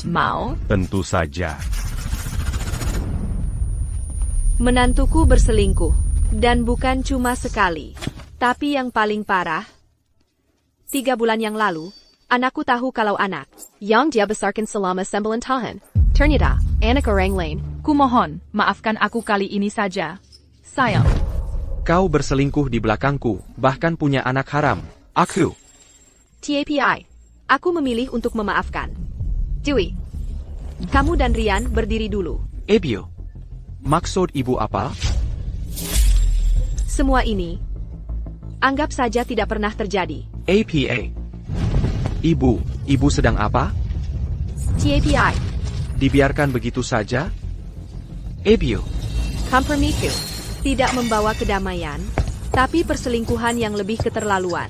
Mau? Tentu saja. Menantuku berselingkuh. Dan bukan cuma sekali. Tapi yang paling parah, 3 bulan yang lalu, anakku tahu kalau anak yang dia besarkan selama 9 tahun, ternyata anak orang lain. Kumohon, maafkan aku kali ini saja. Sayang. Kau berselingkuh di belakangku, bahkan punya anak haram. Aku. TAPI. Aku memilih untuk memaafkan. Dewi. Kamu dan Rian berdiri dulu. Ebio. Maksud ibu apa? Semua ini, anggap saja tidak pernah terjadi. APA. Ibu sedang apa? TAPI. Dibiarkan begitu saja? Ebio. Kompromiku. Tidak membawa kedamaian, tapi perselingkuhan yang lebih keterlaluan.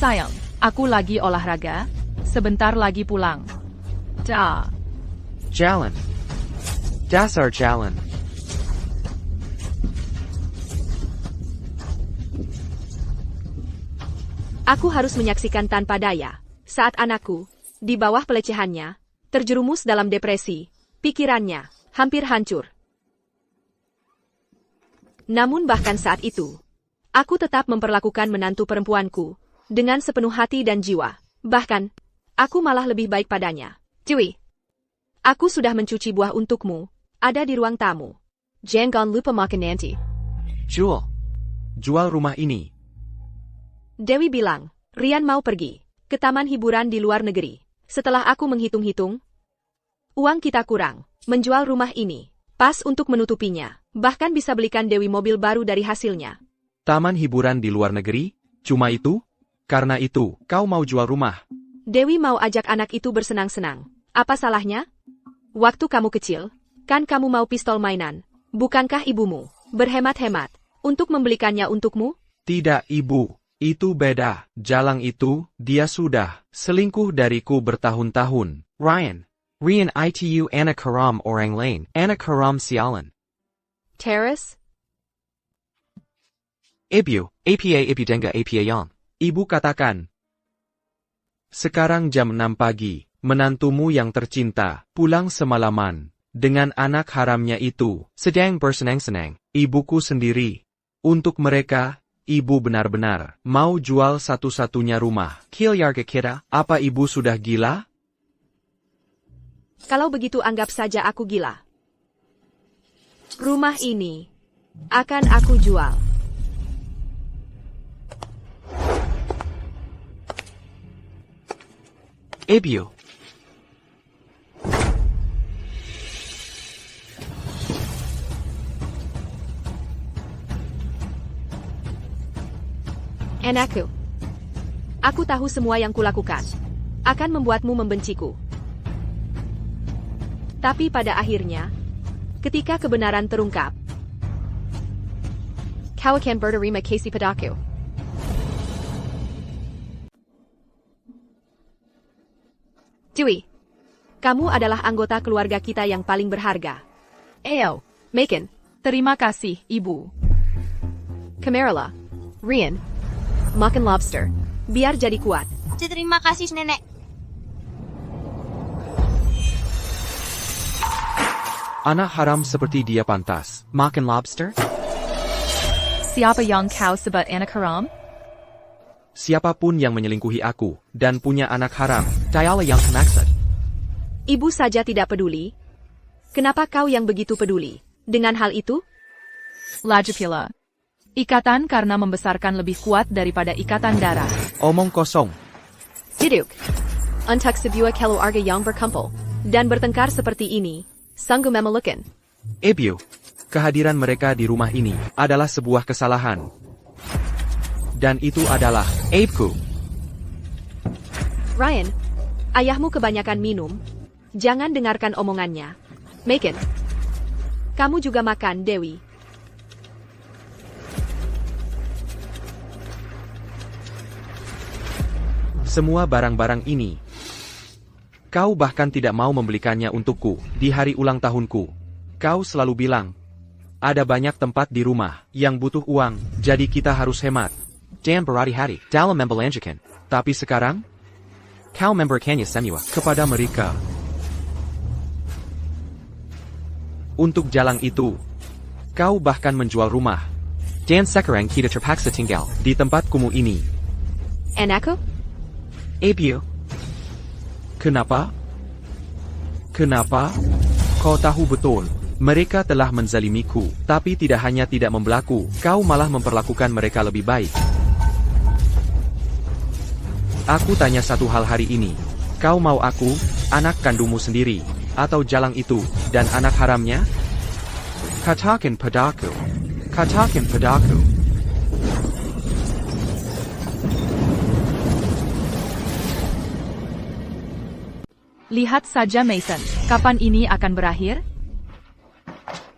Sayang, aku lagi olahraga. Sebentar lagi pulang. Dah. Jalan. Dasar jalan. Aku harus menyaksikan tanpa daya saat anakku, di bawah pelecehannya, terjerumus dalam depresi, pikirannya hampir hancur. Namun bahkan saat itu, aku tetap memperlakukan menantu perempuanku dengan sepenuh hati dan jiwa. Bahkan, aku malah lebih baik padanya. Dewi, aku sudah mencuci buah untukmu, ada di ruang tamu. Jangan lupa makan nanti. Jual rumah ini. Dewi bilang, Rian mau pergi ke taman hiburan di luar negeri. Setelah aku menghitung-hitung, uang kita kurang. Menjual rumah ini, pas untuk menutupinya. Bahkan bisa belikan Dewi mobil baru dari hasilnya. Taman hiburan di luar negeri? Cuma itu? Karena itu, kau mau jual rumah. Dewi mau ajak anak itu bersenang-senang. Apa salahnya? Waktu kamu kecil, kan kamu mau pistol mainan. Bukankah ibumu berhemat-hemat untuk membelikannya untukmu? Tidak, ibu. Itu beda. Jalang itu, dia sudah selingkuh dariku bertahun-tahun. Rian itu anak haram orang lain. Anak haram sialan. Terrace? Ebio, APA Epidenga APA yang. Ibu katakan. Sekarang jam 6 pagi, menantumu yang tercinta, pulang semalaman. Dengan anak haramnya itu, sedang bersenang-senang. Ibuku sendiri. Untuk mereka, ibu benar-benar mau jual satu-satunya rumah. Kilyarga kita, apa ibu sudah gila? Kalau begitu anggap saja aku gila. Rumah ini akan aku jual. Ebio. Anakku. Aku tahu semua yang kulakukan akan membuatmu membenciku. Tapi pada akhirnya, ketika kebenaran terungkap, kau akan berterima kasih padaku. Dewi, kamu adalah anggota keluarga kita yang paling berharga. Ayo, Macon, terima kasih, Ibu. Camarilla, Rian, makan lobster. Biar jadi kuat. Terima kasih, Nenek. Anak haram seperti dia pantas. Makan lobster? Siapa yang kau sebut anak haram? Siapapun yang menyelingkuhi aku, dan punya anak haram, dialah yang maksud. Ibu saja tidak peduli. Kenapa kau yang begitu peduli dengan hal itu? Lagi pula. Ikatan karena membesarkan lebih kuat daripada ikatan darah. Omong kosong. Diduk. Untuk sebuah keluarga yang berkumpul dan bertengkar seperti ini, sungguh memalukan. Ebio, kehadiran mereka di rumah ini adalah sebuah kesalahan. Dan itu adalah aibku. Rian, ayahmu kebanyakan minum. Jangan dengarkan omongannya. Macon, kamu juga makan, Dewi. Semua barang-barang ini. Kau bahkan tidak mau membelikannya untukku di hari ulang tahunku. Kau selalu bilang, Ada banyak tempat di rumah yang butuh uang, jadi kita harus hemat. Dan berhati-hati dalam membelanjakan. Tapi sekarang, kau memberikannya semua kepada mereka. Untuk jalan itu, kau bahkan menjual rumah. Dan sekarang kita terpaksa tinggal di tempat kumuh ini. And aku? Ebio. Kenapa? Kenapa? Kau tahu betul. Mereka telah menzalimiku, tapi tidak hanya tidak membelaku, kau malah memperlakukan mereka lebih baik. Aku tanya satu hal hari ini. Kau mau aku, anak kandungmu sendiri, atau jalang itu, dan anak haramnya? Katakan padaku. Katakan padaku. Lihat saja Mason, kapan ini akan berakhir?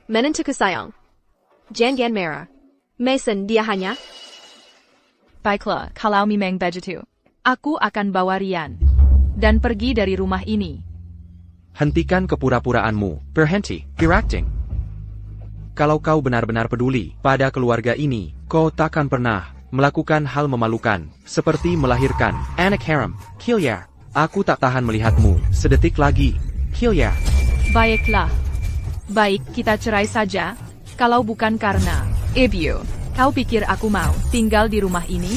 Menentuku sayang. Jangan merah. Mason, dia hanya... Baiklah, kalau memang begitu. Aku akan bawa Rian. Dan pergi dari rumah ini. Hentikan kepura-puraanmu, berhenti, berakting. Kalau kau benar-benar peduli pada keluarga ini, kau takkan pernah melakukan hal memalukan, seperti melahirkan anak haram. Kilyar, aku tak tahan melihatmu sedetik lagi. Kilyar. Baiklah. Baik, kita cerai saja. Kalau bukan karena Ebio, kau pikir aku mau tinggal di rumah ini?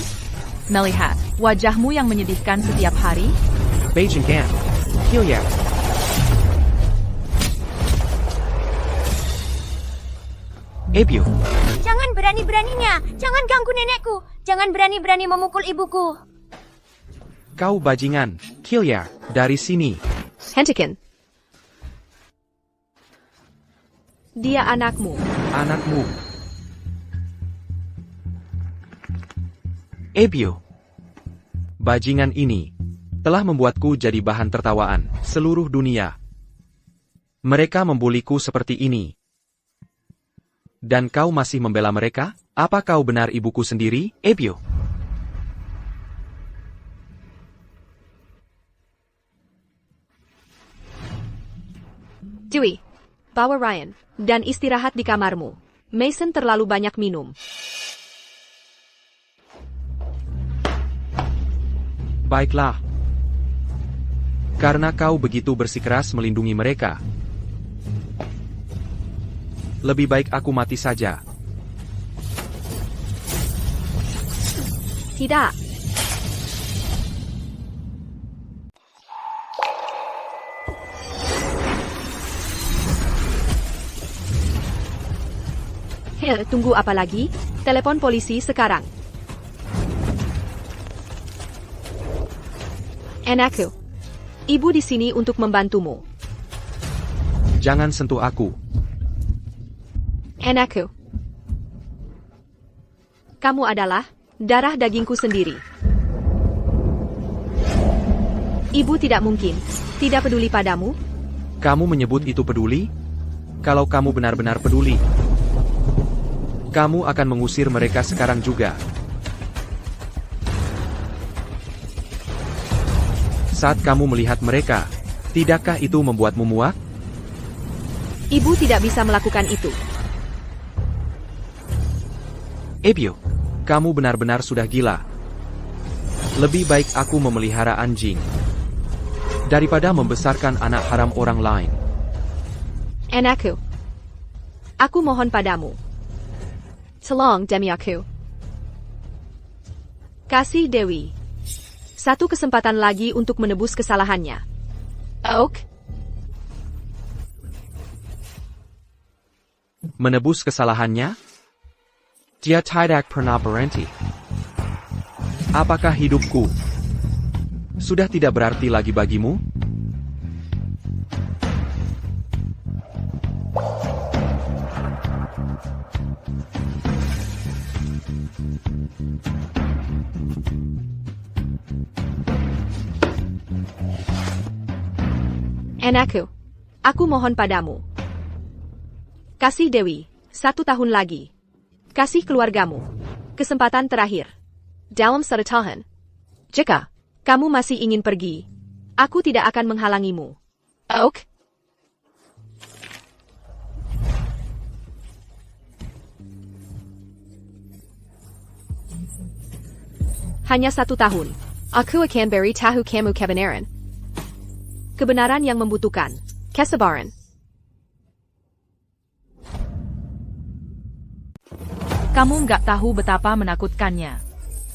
Melihat wajahmu yang menyedihkan setiap hari? Beijing Gan. Kilyar. Ebio. Jangan berani-beraninya. Jangan ganggu nenekku. Jangan berani-berani memukul ibuku. Kau bajingan. Kilyar, dari sini. Hentikan. Dia anakmu. Anakmu. Ebio. Bajingan ini telah membuatku jadi bahan tertawaan seluruh dunia. Mereka membuliku seperti ini. Dan kau masih membela mereka? Apa kau benar ibuku sendiri, Ebio? Dewey, bawa Ryan, dan istirahat di kamarmu. Mason terlalu banyak minum. Baiklah. Karena kau begitu bersikeras melindungi mereka, lebih baik aku mati saja. Tidak. Tunggu apa lagi? Telepon polisi sekarang. Anakku. Ibu di sini untuk membantumu. Jangan sentuh aku. Anakku. Kamu adalah darah dagingku sendiri. Ibu tidak mungkin tidak peduli padamu. Kamu menyebut itu peduli? Kalau kamu benar-benar peduli, kamu akan mengusir mereka sekarang juga. Saat kamu melihat mereka, tidakkah itu membuatmu muak? Ibu tidak bisa melakukan itu. Ebio, kamu benar-benar sudah gila. Lebih baik aku memelihara anjing daripada membesarkan anak haram orang lain. Anakku. Aku mohon padamu. Tolong demi aku. Kasih Dewi satu kesempatan lagi untuk menebus kesalahannya. Oak. Menebus kesalahannya? Dia tidak pernah berhenti. Apakah hidupku sudah tidak berarti lagi bagimu? Anakku, aku mohon padamu. Kasih Dewi 1 tahun lagi. Kasih keluargamu kesempatan terakhir. Dalam 1 tahun. Jika kamu masih ingin pergi, aku tidak akan menghalangimu. Oak. Hanya 1 tahun. Aku akan beritahu kamu kebenaran. Kebenaran yang membutuhkan kesabaran. Kamu nggak tahu betapa menakutkannya.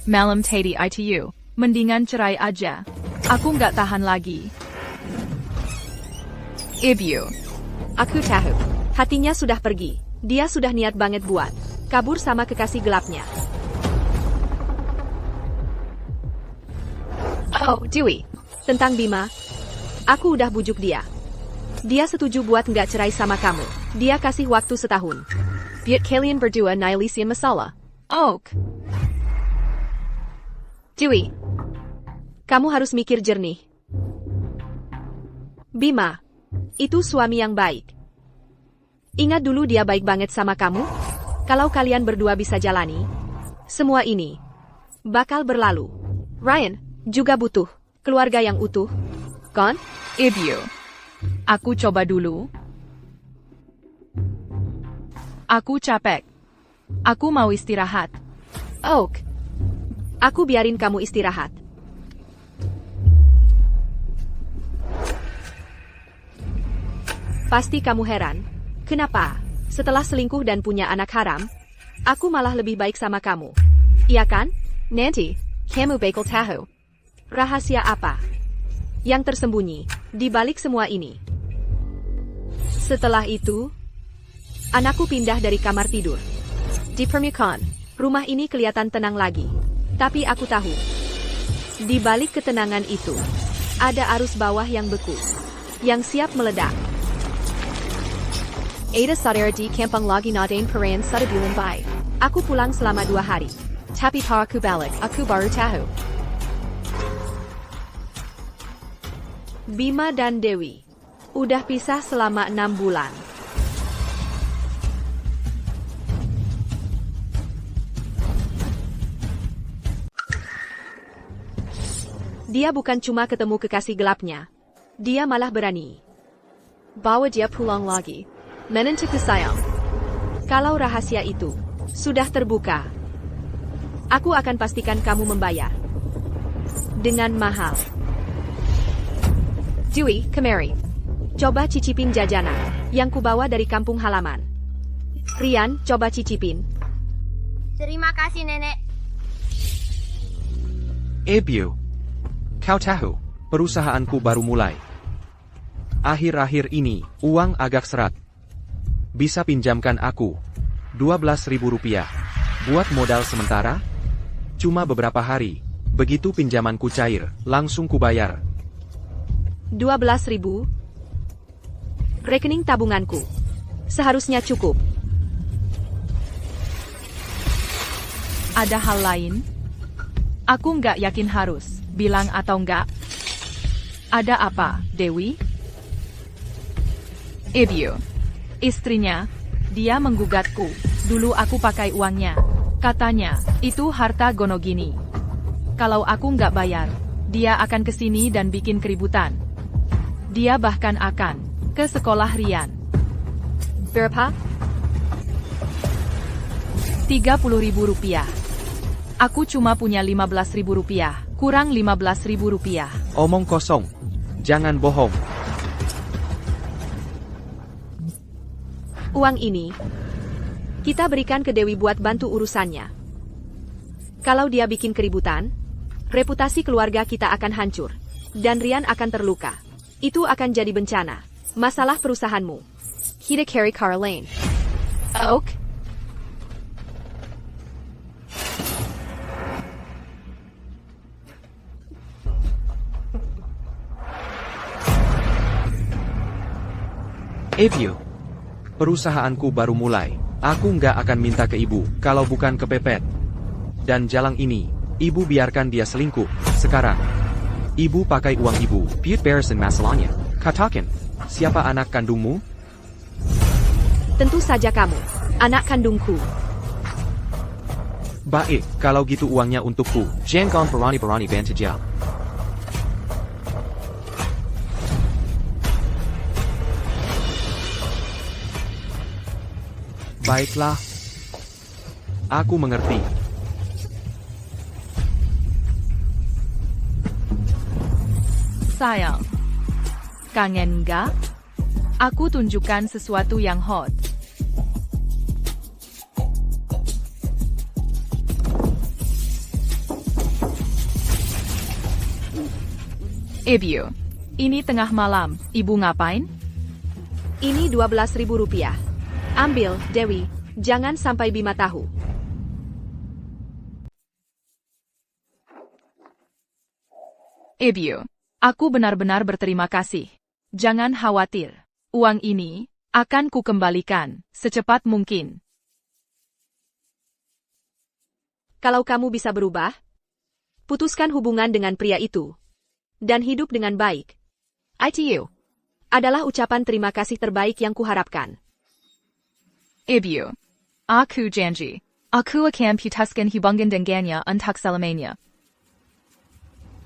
Malam tadi itu, mendingan cerai aja. Aku nggak tahan lagi. Ibu. Aku tahu. Hatinya sudah pergi. Dia sudah niat banget buat kabur sama kekasih gelapnya. Oh, Dewi. Tentang Bima. Aku udah bujuk dia. Dia setuju buat nggak cerai sama kamu. Dia kasih waktu 1 tahun. Biar kalian berdua nihilisin masalah. Oak. Dewi. Kamu harus mikir jernih. Bima. Itu suami yang baik. Ingat dulu dia baik banget sama kamu. Kalau kalian berdua bisa jalani, semua ini bakal berlalu. Ryan juga butuh keluarga yang utuh. Kan? Ibu. Aku coba dulu. Aku capek. Aku mau istirahat. Oak. Aku biarin kamu istirahat. Pasti kamu heran. Kenapa? Setelah selingkuh dan punya anak haram, aku malah lebih baik sama kamu. Iya kan? Nanti, kamu bakal tahu. Rahasia apa yang tersembunyi di balik semua ini? Setelah itu, anakku pindah dari kamar tidur. Di permukaan, rumah ini kelihatan tenang lagi. Tapi aku tahu, di balik ketenangan itu, ada arus bawah yang beku, yang siap meledak. Ada saudara di kampung lagi nadain perayaan 1 bulan baik. Aku pulang selama 2 hari. Tapi pa aku balik, aku baru tahu. Bima dan Dewi udah pisah selama 6 bulan. Dia bukan cuma ketemu kekasih gelapnya. Dia malah berani bawa dia pulang lagi. Menentuku sayang. Kalau rahasia itu sudah terbuka, aku akan pastikan kamu membayar dengan mahal. Dewi, kemari. Coba cicipin jajanan yang kubawa dari kampung halaman. Rian, coba cicipin. Terima kasih, Nenek. Ibu. Kau tahu, perusahaanku baru mulai. Akhir-akhir ini, uang agak seret. Bisa pinjamkan aku 12.000 rupiah buat modal sementara? Cuma beberapa hari, begitu pinjamanku cair, langsung kubayar. 12.000? Rekening tabunganku. Seharusnya cukup. Ada hal lain? Aku nggak yakin harus bilang atau nggak. Ada apa, Dewi? Ibu. Istrinya, dia menggugatku. Dulu aku pakai uangnya. Katanya, itu harta gonogini. Kalau aku nggak bayar, dia akan kesini dan bikin keributan. Dia bahkan akan ke sekolah Rian. Berapa? 30.000 rupiah. Aku cuma punya 15.000 rupiah. Kurang 15.000 rupiah. Omong kosong. Jangan bohong. Uang ini kita berikan ke Dewi buat bantu urusannya. Kalau dia bikin keributan, reputasi keluarga kita akan hancur. Dan Rian akan terluka. Itu akan jadi bencana. Masalah perusahaanmu. Kita carry Caroline. Oak? Ibu. Perusahaanku baru mulai. Aku nggak akan minta ke ibu, kalau bukan kepepet. Dan jalang ini, ibu biarkan dia selingkuh. Sekarang, ibu pakai uang ibu. Piut beresin masalahnya. Katakan, siapa anak kandungmu? Tentu saja kamu, anak kandungku. Baik, kalau gitu uangnya untukku. Jangan berani-berani bantaja. Baiklah. Aku mengerti. Sayang. Kangen nggak? Aku tunjukkan sesuatu yang hot. Ebio, ini tengah malam, ibu ngapain? Ini 12.000 rupiah. Ambil, Dewi. Jangan sampai Bima tahu. Ebio, aku benar-benar berterima kasih. Jangan khawatir. Uang ini akan kukembalikan secepat mungkin. Kalau kamu bisa berubah, putuskan hubungan dengan pria itu, dan hidup dengan baik. ITU adalah ucapan terima kasih terbaik yang kuharapkan. Ebio, aku janji. Aku akan putuskan hubungan dengannya untuk selamanya.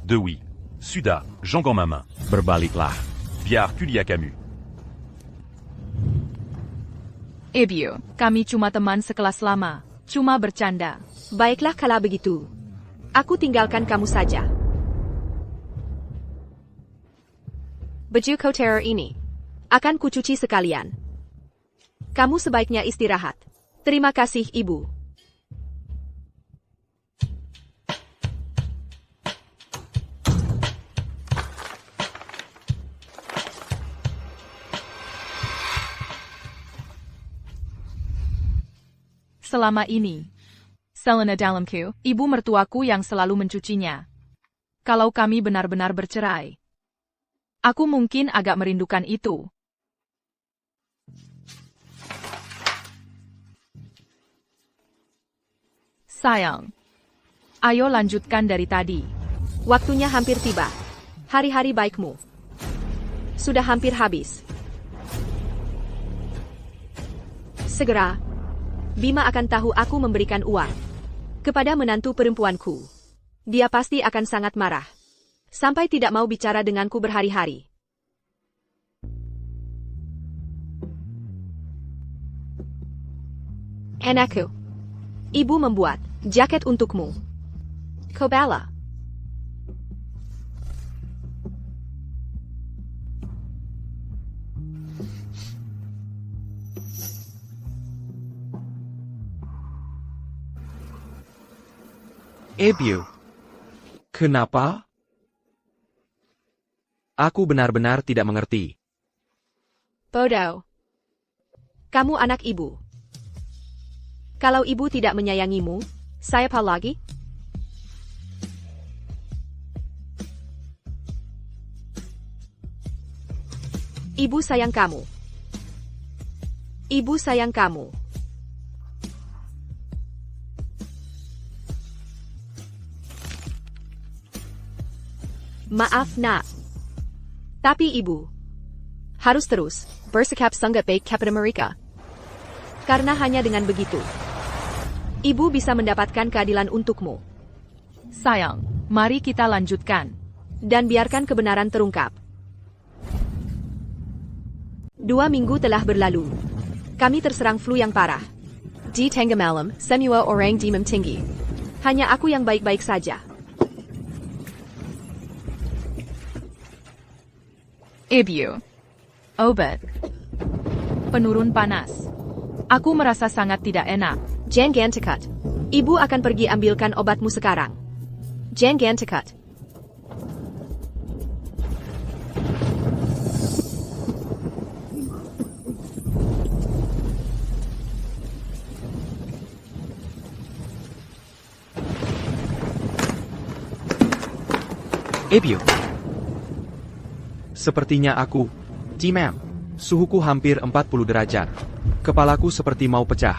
Dewi, Suda, Jean ma main. Berbaliklah. Biar Kulia Camus. Ebio, kami cuma teman sekelas lama. Cuma bercanda. Baiklah kalau begitu. Aku tinggalkan kamu saja. Baju kotor ini akan kucuci sekalian. Kamu sebaiknya istirahat. Terima kasih, Ibu. Selama ini, Selena dalamku, ibu mertuaku yang selalu mencucinya. Kalau kami benar-benar bercerai, aku mungkin agak merindukan itu. Sayang, ayo lanjutkan dari tadi. Waktunya hampir tiba. Hari-hari baikmu sudah hampir habis. Segera, Bima akan tahu aku memberikan uang kepada menantu perempuanku. Dia pasti akan sangat marah, sampai tidak mau bicara denganku berhari-hari. Anakku, ibu membuat jaket untukmu. Kobala. Ebio. Kenapa? Aku benar-benar tidak mengerti. Bodoh. Kamu anak ibu. Kalau ibu tidak menyayangimu, saya apa lagi? Ibu sayang kamu. Ibu sayang kamu. Maaf, Nak. Tapi ibu harus terus bersikap sangat baik kepada mereka. Karena hanya dengan begitu, ibu bisa mendapatkan keadilan untukmu. Sayang, mari kita lanjutkan. Dan biarkan kebenaran terungkap. 2 minggu telah berlalu. Kami terserang flu yang parah. Di tengah malam, semua orang demam tinggi. Hanya aku yang baik-baik saja. Ebio. Obat. Penurun panas. Aku merasa sangat tidak enak. Jangan dekat. Ibu akan pergi ambilkan obatmu sekarang. Jangan dekat. Ebio. Sepertinya aku, Cimam. Suhuku hampir 40 derajat. Kepalaku seperti mau pecah.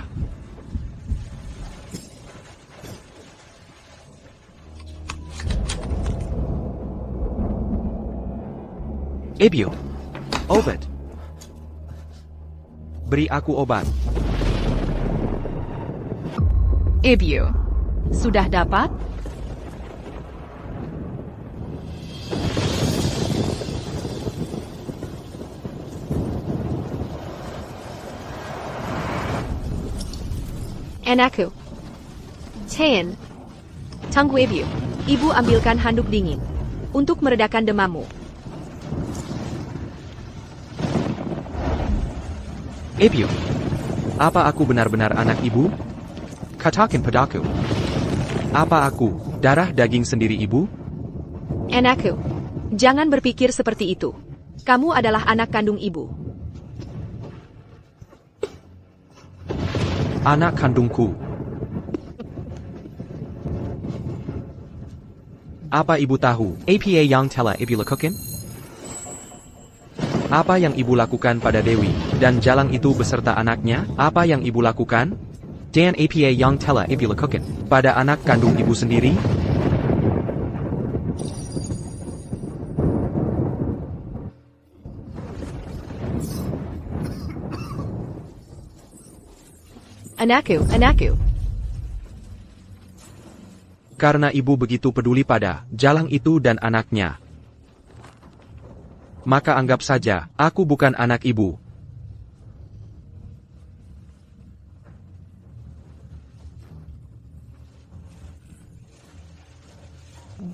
Ebio. Obat. Beri aku obat. Ebio. Sudah dapat? Anakku. Tahan. Tunggu Ibu. Ibu ambilkan handuk dingin untuk meredakan demammu. Ebio, apa aku benar-benar anak ibu? Katakan padaku. Apa aku darah daging sendiri ibu? Anakku, jangan berpikir seperti itu. Kamu adalah anak kandung ibu. Anak kandungku. Apa ibu tahu apa yang telah ibu lakukan? Apa yang ibu lakukan pada Dewi dan Jalang itu beserta anaknya? Apa yang ibu lakukan? Dan apa yang telah ibu lakukan pada anak kandung ibu sendiri? Anakku. Karena ibu begitu peduli pada Jalang itu dan anaknya, maka anggap saja aku bukan anak ibu.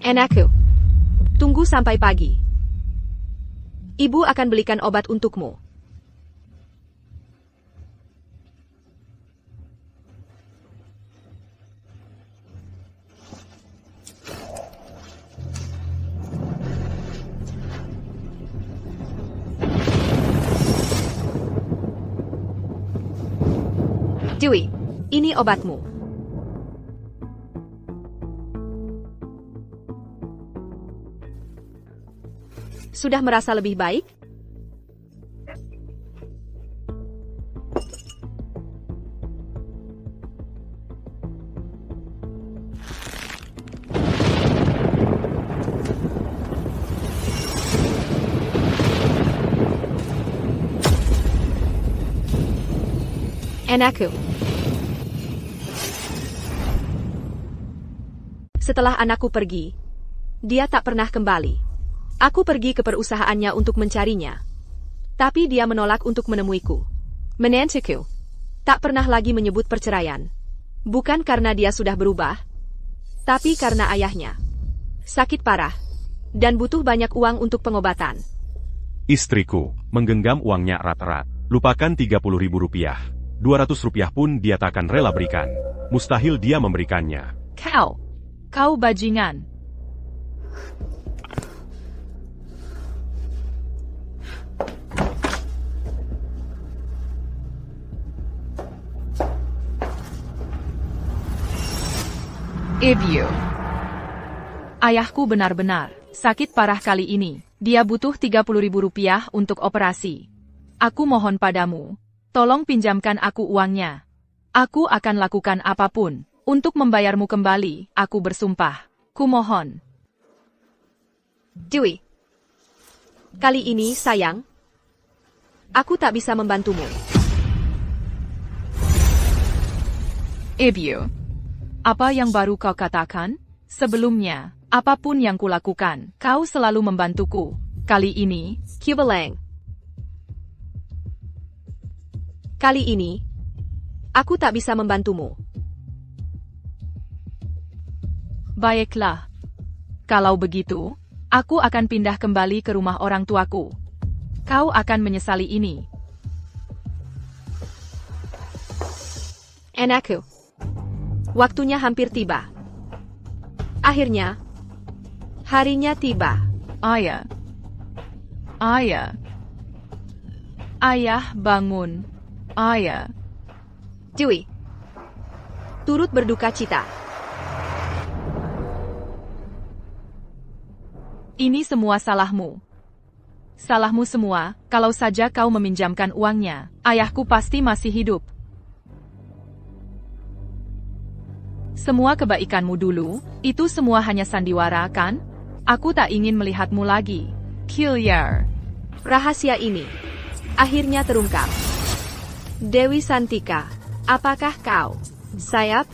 Anakku, tunggu sampai pagi. Ibu akan belikan obat untukmu. Dewi, ini obatmu. Sudah merasa lebih baik? Anakku. Setelah anakku pergi, dia tak pernah kembali. Aku pergi ke perusahaannya untuk mencarinya. Tapi dia menolak untuk menemuiku. Menantuku tak pernah lagi menyebut perceraian. Bukan karena dia sudah berubah, tapi karena ayahnya sakit parah dan butuh banyak uang untuk pengobatan. Istriku menggenggam uangnya erat-erat. Lupakan 30.000 rupiah. 200 rupiah pun dia takkan rela berikan. Mustahil dia memberikannya. Kau bajingan. Ebio. Ayahku benar-benar sakit parah kali ini. Dia butuh 30.000 rupiah untuk operasi. Aku mohon padamu, tolong pinjamkan aku uangnya. Aku akan lakukan apapun untuk membayarmu kembali, aku bersumpah. Kumohon. Dewi, kali ini sayang, aku tak bisa membantumu. Ebio, apa yang baru kau katakan? Sebelumnya, apapun yang kulakukan, kau selalu membantuku. Kali ini, Kubaleng. Kali ini, aku tak bisa membantumu. Baiklah. Kalau begitu, aku akan pindah kembali ke rumah orang tuaku. Kau akan menyesali ini. Anakku, waktunya hampir tiba. Akhirnya, harinya tiba. Ayah. Ayah, bangun. Ayah. Dewi, turut berduka cita. Ini semua salahmu. Salahmu semua, kalau saja kau meminjamkan uangnya, ayahku pasti masih hidup. Semua kebaikanmu dulu, itu semua hanya sandiwara, kan? Aku tak ingin melihatmu lagi. Killier. Rahasia ini akhirnya terungkap. Dewi Santika, apakah kau sayap?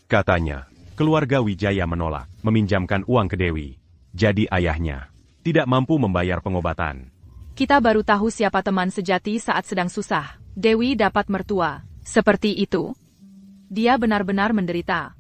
Katanya, keluarga Wijaya menolak meminjamkan uang ke Dewi. Jadi ayahnya tidak mampu membayar pengobatan. Kita baru tahu siapa teman sejati saat sedang susah. Dewi dapat mertua. Seperti itu. Dia benar-benar menderita.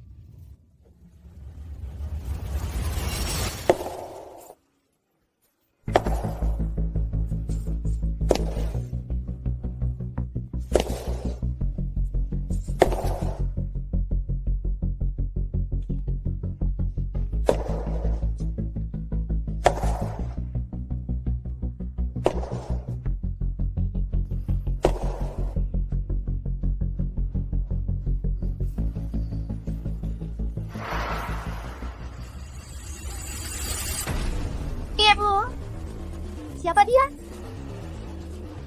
Siapa dia?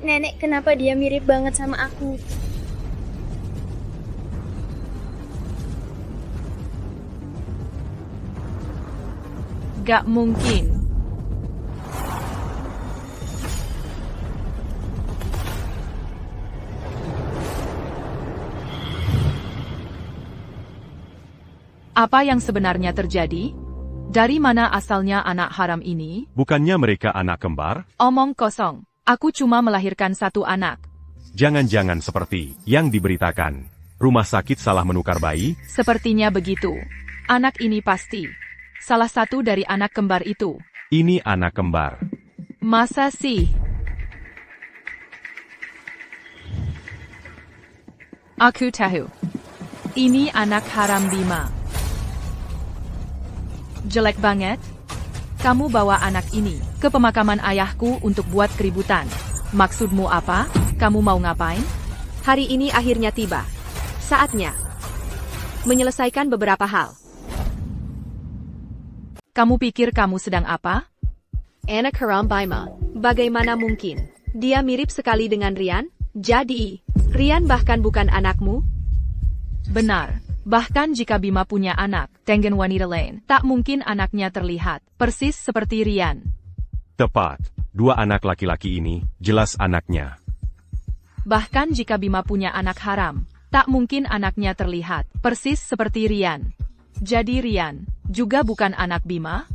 Nenek, kenapa dia mirip banget sama aku? Gak mungkin. Apa yang sebenarnya terjadi? Dari mana asalnya anak haram ini? Bukannya mereka anak kembar? Omong kosong. Aku cuma melahirkan satu anak. Jangan-jangan seperti yang diberitakan. Rumah sakit salah menukar bayi? Sepertinya begitu. Anak ini pasti salah satu dari anak kembar itu. Ini anak kembar. Masa sih? Aku tahu. Ini anak haram Bima. Jelek banget. Kamu bawa anak ini ke pemakaman ayahku untuk buat keributan. Maksudmu apa? Kamu mau ngapain? Hari ini akhirnya tiba. Saatnya menyelesaikan beberapa hal. Kamu pikir kamu sedang apa? Anak haram Bima. Bagaimana mungkin? Dia mirip sekali dengan Rian? Jadi, Rian bahkan bukan anakmu? Benar. Bahkan jika Bima punya anak, dengan wanita lain, tak mungkin anaknya terlihat persis seperti Rian. Tepat. Dua anak laki-laki ini, jelas anaknya. Bahkan jika Bima punya anak haram, tak mungkin anaknya terlihat persis seperti Rian. Jadi Rian juga bukan anak Bima?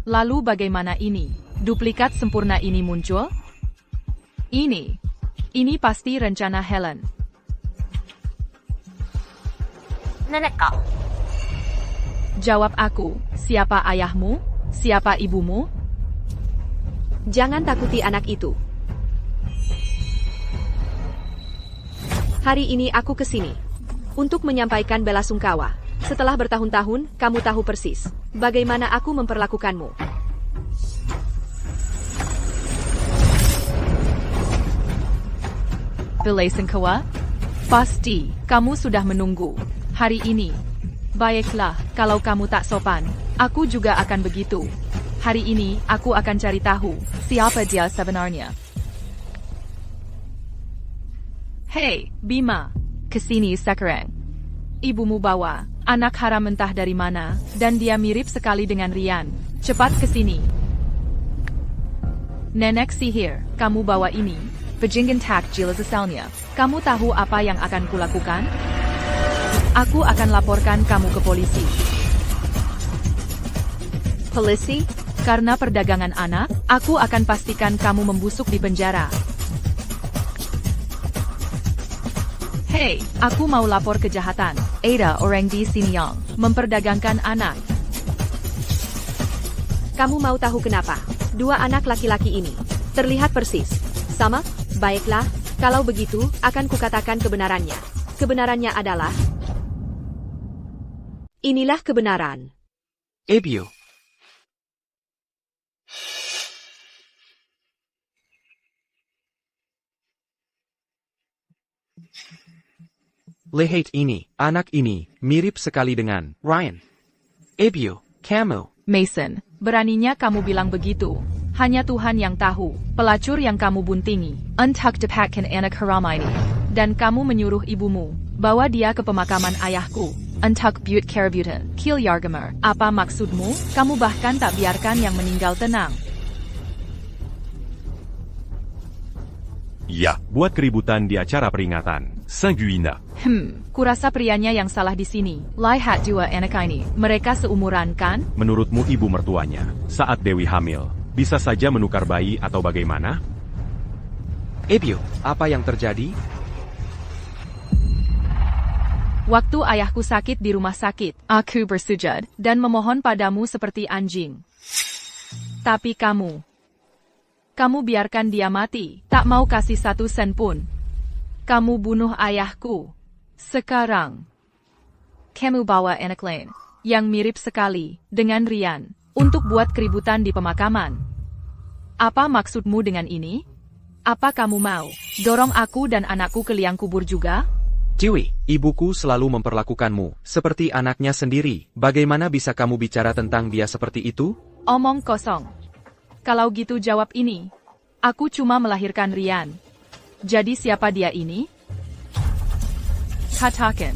Lalu bagaimana ini? Duplikat sempurna ini muncul? Ini pasti rencana Helen. Nenek kau. Jawab aku, siapa ayahmu? Siapa ibumu? Jangan takuti anak itu. Hari ini aku ke sini untuk menyampaikan belasungkawa. Setelah bertahun-tahun, kamu tahu persis bagaimana aku memperlakukanmu. Belasungkawa? Pasti, kamu sudah menunggu hari ini. Baiklah, kalau kamu tak sopan, aku juga akan begitu. Hari ini, aku akan cari tahu siapa dia sebenarnya. Hei, Bima, kesini sekarang. Ibumu bawa anak haram entah dari mana, dan dia mirip sekali dengan Rian. Cepat kesini. Nenek sihir, kamu bawa ini. Bajingan tak jelas asalnya. Kamu tahu apa yang akan kulakukan? Aku akan laporkan kamu ke polisi. Polisi? Karena perdagangan anak, aku akan pastikan kamu membusuk di penjara. Hei, aku mau lapor kejahatan. Ada orang di sini yang memperdagangkan anak. Kamu mau tahu kenapa? Dua anak laki-laki ini terlihat persis sama? Baiklah, kalau begitu, akan kukatakan kebenarannya. Kebenarannya adalah... Inilah kebenaran. Ebio. Lihat ini, anak ini, mirip sekali dengan Ryan. Ebio, kamu. Mason, beraninya kamu bilang begitu. Hanya Tuhan yang tahu, pelacur yang kamu buntingi, untuk dapatkan anak haram ini. Dan kamu menyuruh ibumu, bawa dia ke pemakaman ayahku, untuk buat keributan, kill Yargamer. Apa maksudmu? Kamu bahkan tak biarkan yang meninggal tenang. Ya, buat keributan di acara peringatan. Sanguina. Kurasa prianya yang salah di sini. Lihat dua anak ini, mereka seumuran kan? Menurutmu ibu mertuanya, saat Dewi hamil, bisa saja menukar bayi atau bagaimana? Ebio, apa yang terjadi? Waktu ayahku sakit di rumah sakit, aku bersujud dan memohon padamu seperti anjing. Tapi kamu biarkan dia mati, tak mau kasih satu sen pun. Kamu bunuh ayahku. Sekarang, kamu bawa anak lain, yang mirip sekali dengan Rian, untuk buat keributan di pemakaman. Apa maksudmu dengan ini? Apa kamu mau dorong aku dan anakku ke liang kubur juga? Dewi, ibuku selalu memperlakukanmu seperti anaknya sendiri. Bagaimana bisa kamu bicara tentang dia seperti itu? Omong kosong. Kalau gitu jawab ini. Aku cuma melahirkan Rian. Jadi siapa dia ini? Katakan.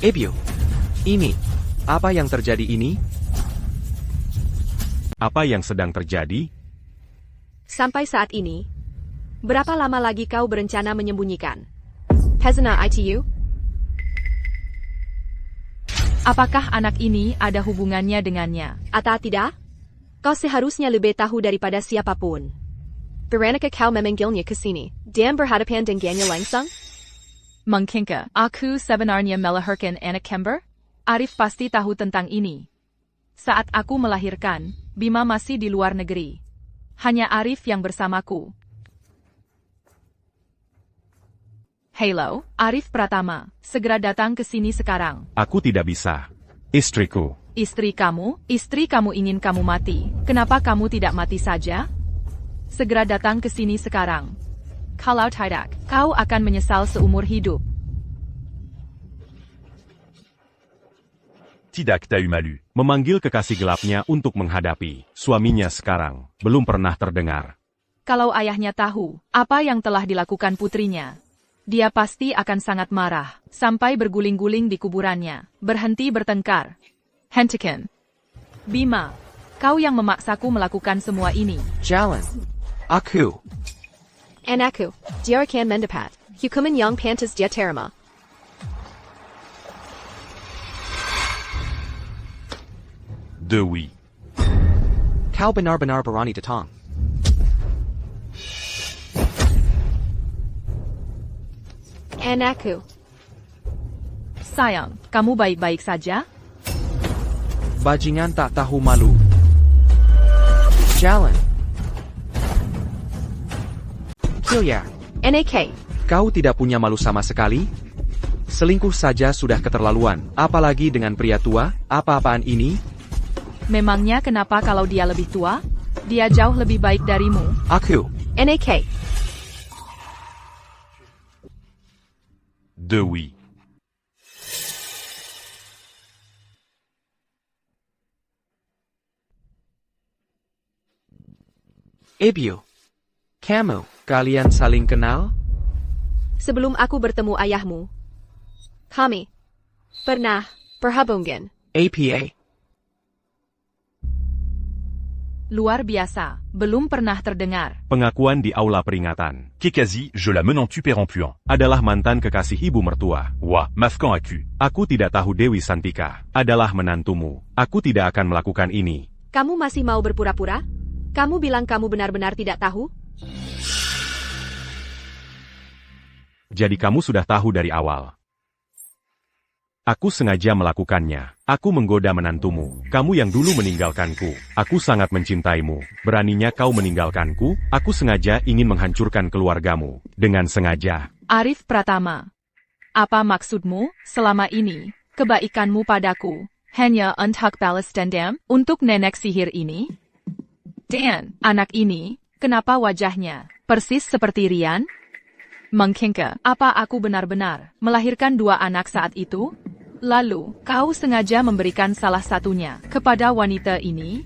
Ebio. Ini. Apa yang terjadi ini? Apa yang sedang terjadi? Sampai saat ini, berapa lama lagi kau berencana menyembunyikan? Hasn't ITU? Apakah anak ini ada hubungannya dengannya? Atau tidak? Kau seharusnya lebih tahu daripada siapapun. Veronica kau memanggilnya ke sini, dan berhadapan dengannya langsung? Mungkinkah aku sebenarnya melahirkan anak kembar? Arif pasti tahu tentang ini. Saat aku melahirkan, Bima masih di luar negeri. Hanya Arif yang bersamaku. Halo, Arif Pratama, segera datang ke sini sekarang. Aku tidak bisa. Istriku. Istri kamu ingin kamu mati. Kenapa kamu tidak mati saja? Segera datang ke sini sekarang. Kalau tidak, kau akan menyesal seumur hidup. Tidak tahu malu. Memanggil kekasih gelapnya untuk menghadapi suaminya sekarang. Belum pernah terdengar. Kalau ayahnya tahu apa yang telah dilakukan putrinya, dia pasti akan sangat marah, sampai berguling-guling di kuburannya, berhenti bertengkar. Hentikan. Bima, kau yang memaksaku melakukan semua ini. Jalan. Aku. Anakku, diarakan mendapat. Hukuman yang pantas dia terima. Dewi. Kau benar-benar berani datang. Anakku, Sayang, kamu baik-baik saja? Bajingan tak tahu malu. Jalan. Kilya, NAK, kau tidak punya malu sama sekali? Selingkuh saja sudah keterlaluan, apalagi dengan pria tua, apa-apaan ini? Memangnya kenapa kalau dia lebih tua? Dia jauh lebih baik darimu. Aku. NAK, Dewi. Ebio. Kamu, kalian saling kenal? sebelum aku bertemu ayahmu, kami pernah berhubungan. APA. Luar biasa, belum pernah terdengar. Pengakuan di aula peringatan. Kekazi, je la mène en tu père-en-puant. Adalah mantan kekasih ibu mertua. Wah, mafkan aku. Aku tidak tahu Dewi Santika. Adalah menantumu. Aku tidak akan melakukan ini. Kamu masih mau berpura-pura? Kamu bilang kamu benar-benar tidak tahu? Jadi kamu sudah tahu dari awal. Aku sengaja melakukannya. Aku menggoda menantumu. Kamu yang dulu meninggalkanku. Aku sangat mencintaimu. Beraninya kau meninggalkanku? Aku sengaja ingin menghancurkan keluargamu. Dengan sengaja. Arif Pratama. Apa maksudmu, selama ini, kebaikanmu padaku, hanya untuk balas dendam, untuk nenek sihir ini? Dan, anak ini, kenapa wajahnya, persis seperti Rian? Mungkinkah, apa aku benar-benar, melahirkan dua anak saat itu? Lalu, kau sengaja memberikan salah satunya, kepada wanita ini?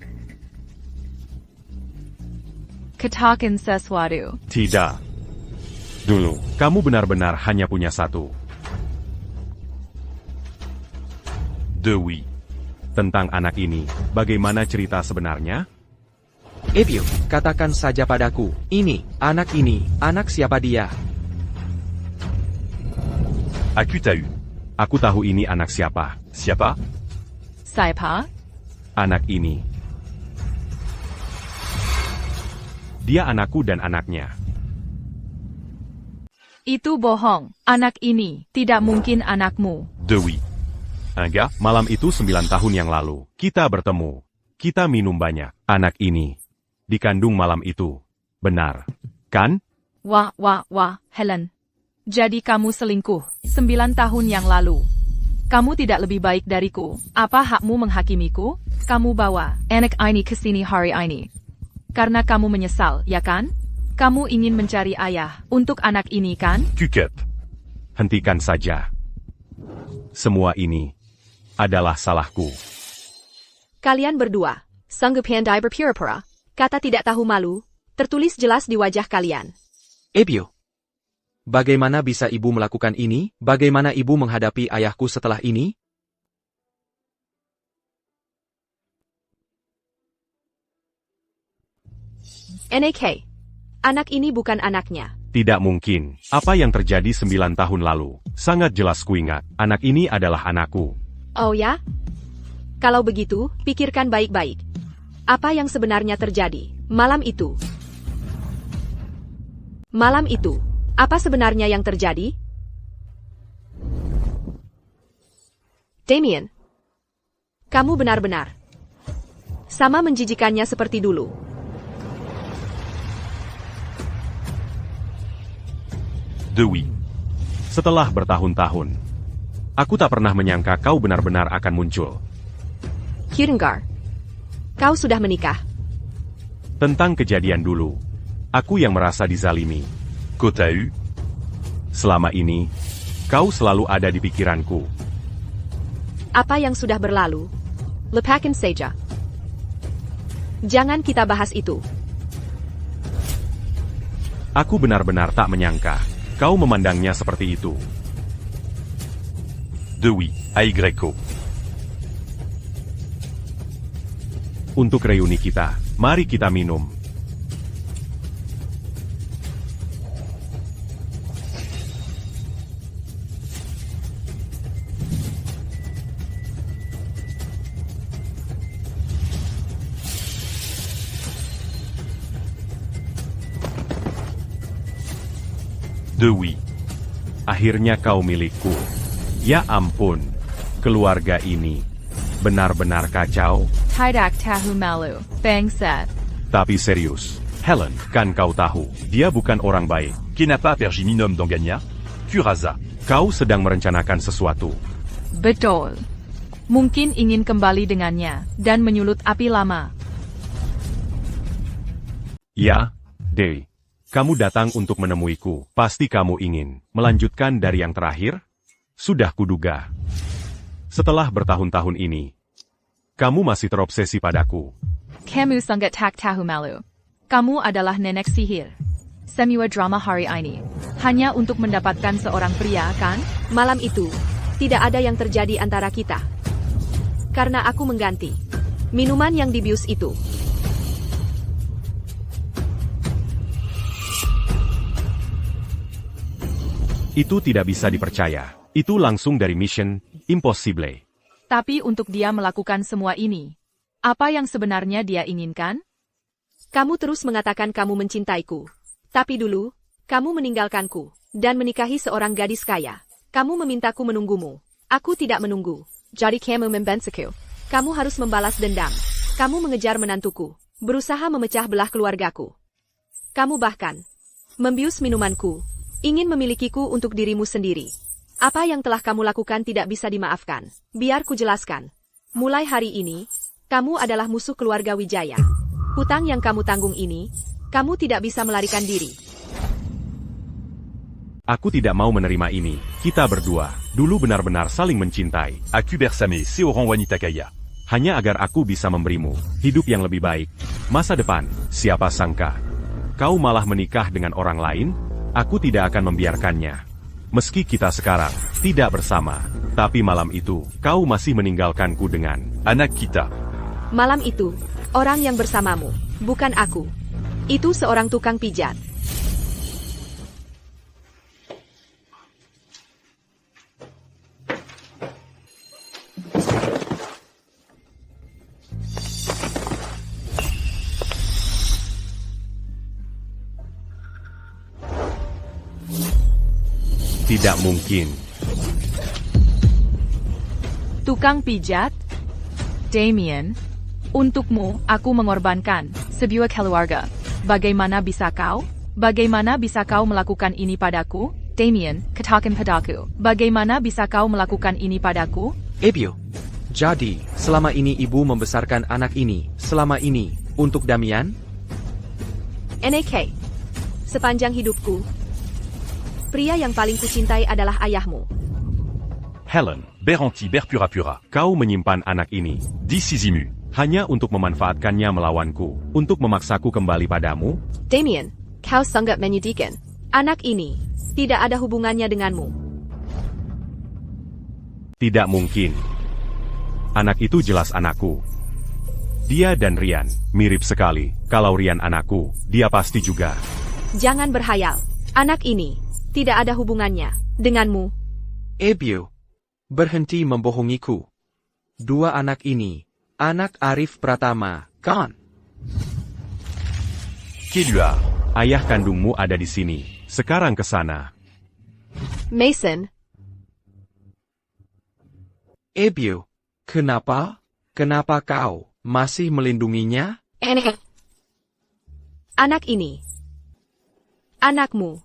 Katakan sesuatu. Tidak. Dulu, kamu benar-benar hanya punya satu. Dewi. Tentang anak ini, bagaimana cerita sebenarnya? Ebio, katakan saja padaku, ini, anak siapa dia? Aku tahu. Aku tahu ini anak siapa. Siapa? Siapa? Anak ini. Dia anakku dan anaknya. Itu bohong, anak ini, tidak mungkin anakmu. Dewi. Enggak, malam itu 9 tahun yang lalu. Kita bertemu. Kita minum banyak. Anak ini. Dikandung malam itu. Benar. Kan? Wah, Helen. Jadi kamu selingkuh, 9 tahun yang lalu. Kamu tidak lebih baik dariku. Apa hakmu menghakimiku? Kamu bawa anak ini ke sini hari ini. Karena kamu menyesal, ya kan? Kamu ingin mencari ayah untuk anak ini, kan? Kukep. Hentikan saja. Semua ini adalah salahku. Kalian berdua, sanggup handai berpura-pura. Kata tidak tahu malu, tertulis jelas di wajah kalian. Ebio. Bagaimana bisa ibu melakukan ini? Bagaimana ibu menghadapi ayahku setelah ini? NAK. Anak ini bukan anaknya. Tidak mungkin. Apa yang terjadi 9 tahun lalu? Sangat jelas kuingat. Anak ini adalah anakku. Oh ya? Kalau begitu, pikirkan baik-baik. Apa yang sebenarnya terjadi malam itu? Malam itu, apa sebenarnya yang terjadi? Damien, kamu benar-benar sama menjijikannya seperti dulu. Dewi. Setelah bertahun-tahun, aku tak pernah menyangka kau benar-benar akan muncul. Kirengar, kau sudah menikah. Tentang kejadian dulu, aku yang merasa dizalimi. Quant à eu, Selama ini, kau selalu ada di pikiranku. Apa yang sudah berlalu, lupakan saja. Jangan kita bahas itu. Aku benar-benar tak menyangka kau memandangnya seperti itu. Dewi, AYO. Untuk reuni kita, mari kita minum. Dewi, Akhirnya kau milikku. Ya ampun, keluarga ini benar-benar kacau. Tidak tahu malu, bangsat. Tapi serius, Helen, kan kau tahu, dia bukan orang baik. Kenapa Pergiminum Dangania? Curaza. Kau sedang merencanakan sesuatu. Betul. Mungkin ingin kembali dengannya, dan menyulut api lama. Ya, Dewi. Kamu datang untuk menemuiku. Pasti kamu ingin melanjutkan dari yang terakhir? Sudah kuduga. Setelah bertahun-tahun ini, kamu masih terobsesi padaku. Kamu sangat tak tahu malu. Kamu adalah nenek sihir. Semua drama hari ini hanya untuk mendapatkan seorang pria, kan? Malam itu, tidak ada yang terjadi antara kita. Karena aku mengganti minuman yang dibius itu. Itu tidak bisa dipercaya. Itu langsung dari Mission Impossible. Tapi untuk dia melakukan semua ini, apa yang sebenarnya dia inginkan? Kamu terus mengatakan kamu mencintaiku. Tapi dulu, kamu meninggalkanku dan menikahi seorang gadis kaya. Kamu memintaku menunggumu. Aku tidak menunggu. Jadi kamu membentakku. Kamu harus membalas dendam. Kamu mengejar menantuku, berusaha memecah belah keluargaku. Kamu bahkan membius minumanku, ingin memilikiku untuk dirimu sendiri. Apa yang telah kamu lakukan tidak bisa dimaafkan. Biar ku jelaskan. Mulai hari ini, kamu adalah musuh keluarga Wijaya. Hutang yang kamu tanggung ini, kamu tidak bisa melarikan diri. Aku tidak mau menerima ini. Kita berdua, dulu benar-benar saling mencintai. Aku bersame seorang wanita kaya. Hanya agar aku bisa memberimu hidup yang lebih baik. Masa depan, siapa sangka. Kau malah menikah dengan orang lain? Aku tidak akan membiarkannya. Meski kita sekarang tidak bersama, tapi malam itu, kau masih meninggalkanku dengan Anak kita. Malam itu, orang yang bersamamu, bukan aku. Itu seorang tukang pijat. tidak mungkin. Tukang pijat? Damien, untukmu, aku mengorbankan sebuah keluarga. Bagaimana bisa kau? Bagaimana bisa kau melakukan ini padaku? Damien, katakan padaku, bagaimana bisa kau melakukan ini padaku? Ebio. Jadi, selama ini ibu membesarkan anak ini, selama ini, untuk Damian? NAK. Sepanjang hidupku, pria yang paling kucintai adalah ayahmu. Helen, Beranti Berpura Pura. kau menyimpan anak ini. Disizimu. Hanya untuk memanfaatkannya melawanku, untuk memaksaku kembali padamu? Damien, kau sangat menyedihkan. Anak ini tidak ada hubungannya denganmu. Tidak mungkin. Anak itu jelas anakku. Dia dan Rian mirip sekali. Kalau Rian anakku, dia pasti juga. Jangan berhayal. Anak ini tidak ada hubungannya denganmu. Ebio, berhenti membohongiku. Dua anak ini, anak Arif Pratama, kan? Kelua. Ayah kandungmu ada di sini. Sekarang ke sana. Mason, Ebio, kenapa? Kenapa kau masih melindunginya? anak ini anakmu.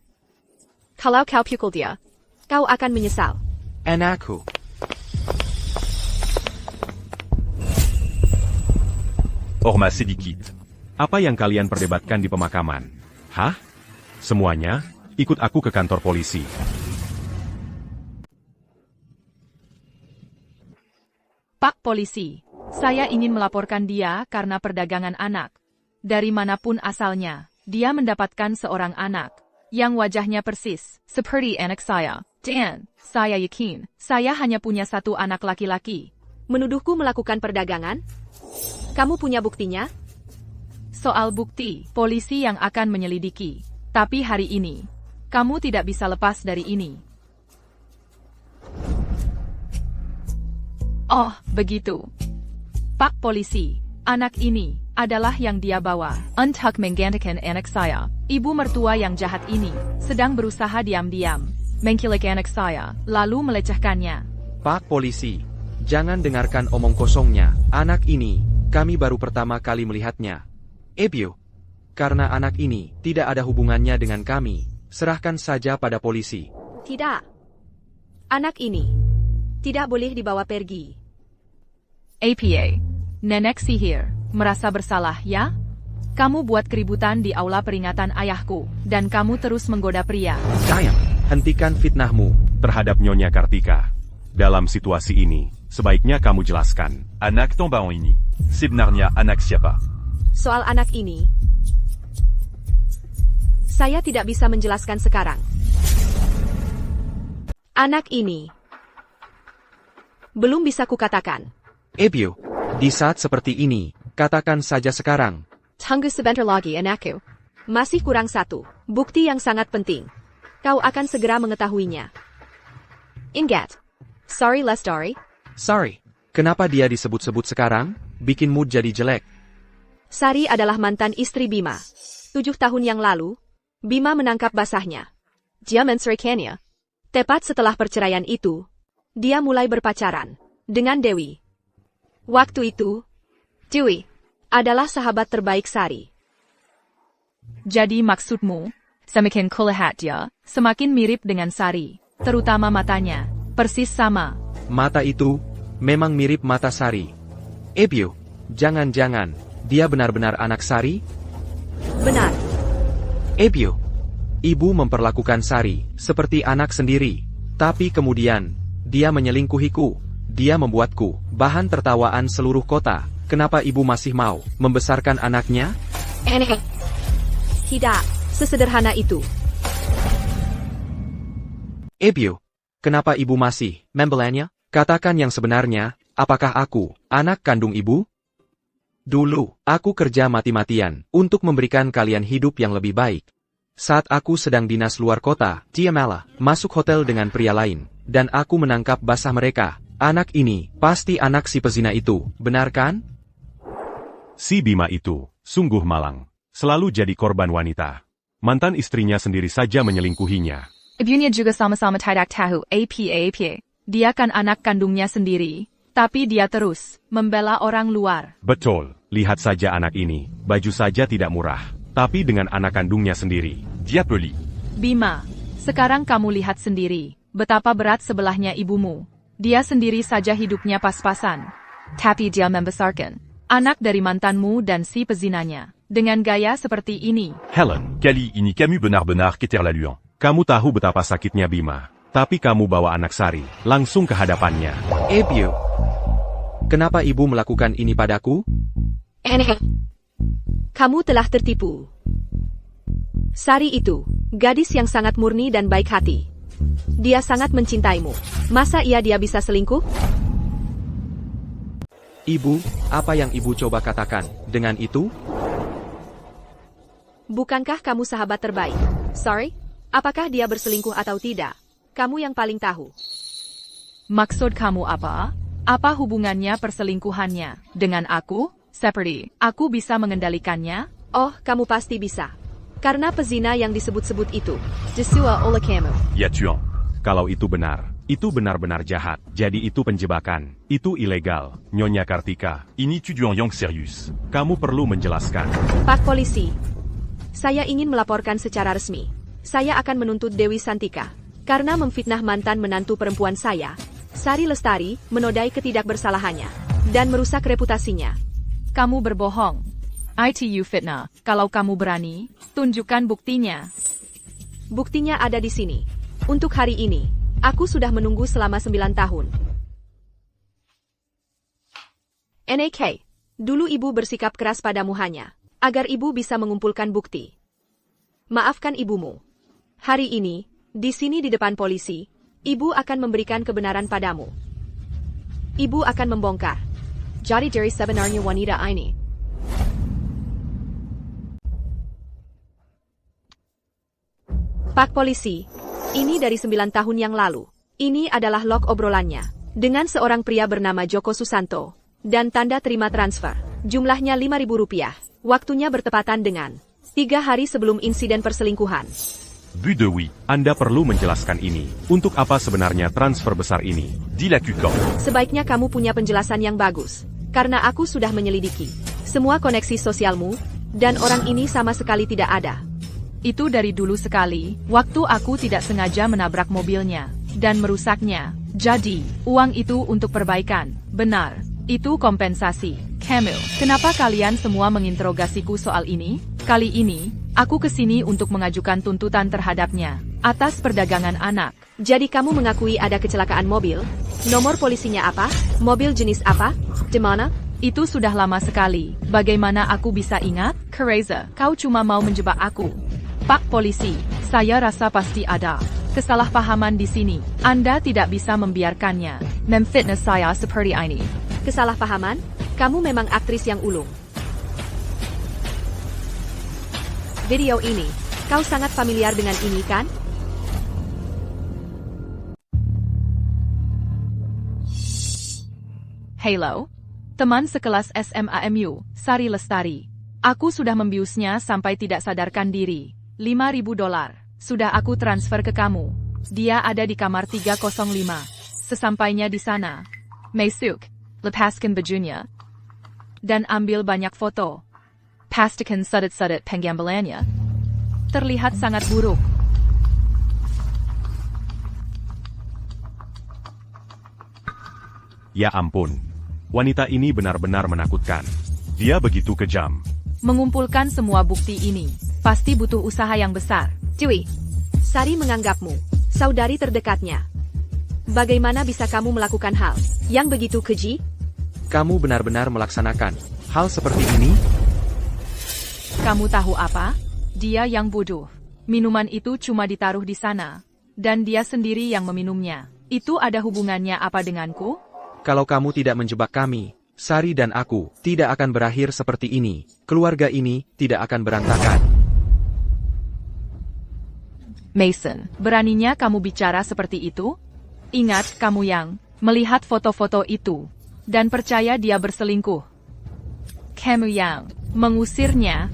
Kalau kau pukul dia, kau akan menyesal. Anakku. Orma sedikit. Apa yang kalian perdebatkan di pemakaman? Hah? Semuanya? Ikut aku ke kantor polisi. Pak Polisi, saya ingin melaporkan dia karena perdagangan anak. Dari manapun asalnya, dia mendapatkan seorang anak yang wajahnya persis seperti anak saya. Dan saya yakin, saya hanya punya satu anak laki-laki. Menuduhku melakukan perdagangan? Kamu punya buktinya? Soal bukti, polisi yang akan menyelidiki. Tapi hari ini, kamu tidak bisa lepas dari ini. Oh, begitu. Pak Polisi, anak ini adalah yang dia bawa untuk menggantikan anak saya. Ibu mertua yang jahat ini sedang berusaha diam-diam mengkilik anak saya, lalu melecehkannya. Pak Polisi, jangan dengarkan omong kosongnya. Anak ini, kami baru pertama kali melihatnya. Ebio, karena anak ini tidak ada hubungannya dengan kami, serahkan saja pada polisi. Tidak. Anak ini tidak boleh dibawa pergi. APA, nenek sihir, merasa bersalah ya? Kamu buat keributan di aula peringatan ayahku, dan kamu terus menggoda pria. Sayang, hentikan fitnahmu. Terhadap Nyonya Kartika. Dalam situasi ini, sebaiknya kamu jelaskan. Anak tombaon ini. Sebenarnya anak siapa? Soal anak ini, saya tidak bisa menjelaskan sekarang. Anak ini belum bisa kukatakan. Ebio, di saat seperti ini, katakan saja sekarang. Tunggu sebentar lagi anakku. Masih kurang satu bukti yang sangat penting. Kau akan segera mengetahuinya. Ingat. Sorry Lestari. Sorry, kenapa dia disebut-sebut sekarang? Bikin mood jadi jelek. Sari adalah mantan istri Bima. 7 tahun yang lalu, Bima menangkap basahnya. Dia menceraikannya. Tepat setelah perceraian itu, dia mulai berpacaran dengan Dewi. Waktu itu, Dewi adalah sahabat terbaik Sari. Jadi maksudmu, semakin kulihat dia, semakin mirip dengan Sari, terutama matanya, persis sama. Mata itu, memang mirip mata Sari. Ebio, jangan-jangan, dia benar-benar anak Sari? Benar. Ebio, ibu memperlakukan Sari seperti anak sendiri. Tapi kemudian, dia menyelingkuhiku. Dia membuatku bahan tertawaan seluruh kota. Kenapa ibu masih mau membesarkan anaknya? Tidak, sesederhana itu. Ebio, kenapa ibu masih membelanya? Katakan yang sebenarnya, apakah aku anak kandung ibu? Dulu, aku kerja mati-matian untuk memberikan kalian hidup yang lebih baik. Saat aku sedang dinas luar kota, dia malah masuk hotel dengan pria lain, dan aku menangkap basah mereka. Anak ini pasti anak si pezina itu, benar kan? Si Bima itu, sungguh malang. Selalu jadi korban wanita. Mantan istrinya sendiri saja menyelingkuhinya. Ibunya juga sama-sama tidak tahu apa. Dia kan anak kandungnya sendiri, tapi dia terus membela orang luar. Betul, lihat saja anak ini. Baju saja tidak murah. Tapi dengan anak kandungnya sendiri. Diapoli. Bima, sekarang kamu lihat sendiri, betapa berat sebelahnya ibumu. Dia sendiri saja hidupnya pas-pasan. Tapi dia membesarkan anak dari mantanmu dan si pezinanya. Dengan gaya seperti ini. Helen, Kali ini kamu benar-benar keterlaluan. kamu tahu betapa sakitnya Bima. Tapi kamu bawa anak Sari, langsung ke hadapannya. Ebio, Kenapa ibu melakukan ini padaku? Kamu telah tertipu. Sari itu, gadis yang sangat murni dan baik hati. Dia sangat mencintaimu. Masa dia bisa selingkuh? Ibu, apa yang ibu coba katakan dengan itu? Bukankah kamu sahabat terbaik? Sorry? Apakah dia berselingkuh atau tidak? Kamu yang paling tahu. Maksud kamu apa? Apa hubungannya perselingkuhannya dengan aku? Seperti, aku bisa mengendalikannya? Oh, kamu pasti bisa. Karena pezina yang disebut-sebut itu, Jesua oleh kamu. Ya Tuan. Kalau itu benar, itu benar-benar jahat. Jadi itu penjebakan. Itu ilegal. Nyonya Kartika, Ini tu duan yang serius. kamu perlu menjelaskan. Pak Polisi, saya ingin melaporkan secara resmi. Saya akan menuntut Dewi Santika karena memfitnah mantan menantu perempuan saya, Sari Lestari, menodai ketidakbersalahannya, dan merusak reputasinya. Kamu berbohong. ITU fitnah. Kalau kamu berani, tunjukkan buktinya. Buktinya ada di sini. Untuk hari ini, aku sudah menunggu selama 9 tahun. NAK, dulu ibu bersikap keras padamu hanya agar ibu bisa mengumpulkan bukti. Maafkan ibumu. Hari ini, di sini di depan polisi, ibu akan memberikan kebenaran padamu. Ibu akan membongkar. Jadi dari sebenarnya wanita ini. Pak Polisi, ini dari 9 tahun yang lalu. Ini adalah log obrolannya dengan seorang pria bernama Joko Susanto dan tanda terima transfer. Jumlahnya Rp5.000. Waktunya bertepatan dengan 3 hari sebelum insiden perselingkuhan. Bu de oui. Anda perlu menjelaskan ini. Untuk apa sebenarnya transfer besar ini? Dis la cucan. Sebaiknya kamu punya penjelasan yang bagus. Karena aku sudah menyelidiki semua koneksi sosialmu, dan orang ini sama sekali tidak ada. Itu dari dulu sekali, waktu aku tidak sengaja menabrak mobilnya dan merusaknya. Jadi, uang itu untuk perbaikan. Benar, itu kompensasi. Camille, kenapa kalian semua menginterogasiku soal ini? Kali ini, aku kesini untuk mengajukan tuntutan terhadapnya atas perdagangan anak. Jadi kamu mengakui ada kecelakaan mobil? Nomor polisinya apa? Mobil jenis apa? Di mana? Itu sudah lama sekali. Bagaimana aku bisa ingat? Kereza, kau cuma mau menjebak aku. Pak Polisi, saya rasa pasti ada kesalahpahaman di sini. Anda tidak bisa membiarkannya memfitnah saya seperti ini. Kesalahpahaman? Kamu memang aktris yang ulung. Video ini, kau sangat familiar dengan ini kan? Halo, teman sekelas SMAMU, Sari Lestari. Aku sudah membiusnya sampai tidak sadarkan diri. $5.000 sudah aku transfer ke kamu. Dia ada di kamar 305. Sesampainya di sana, masuk, lepaskan bajunya, dan ambil banyak foto. Pastikan sudut-sudut penggambarannya terlihat sangat buruk. Ya ampun. Wanita ini benar-benar menakutkan. Dia begitu kejam. Mengumpulkan semua bukti ini pasti butuh usaha yang besar. Dewi, Sari menganggapmu saudari terdekatnya. Bagaimana bisa kamu melakukan hal yang begitu keji? Kamu benar-benar melaksanakan hal seperti ini? Kamu tahu apa? Dia yang bodoh. Minuman itu cuma ditaruh di sana, dan dia sendiri yang meminumnya. Itu ada hubungannya apa denganku? Kalau kamu tidak menjebak kami, Sari dan aku tidak akan berakhir seperti ini. Keluarga ini tidak akan berantakan. Mason, beraninya kamu bicara seperti itu? Ingat kamu yang melihat foto-foto itu dan percaya dia berselingkuh. Kamu yang mengusirnya.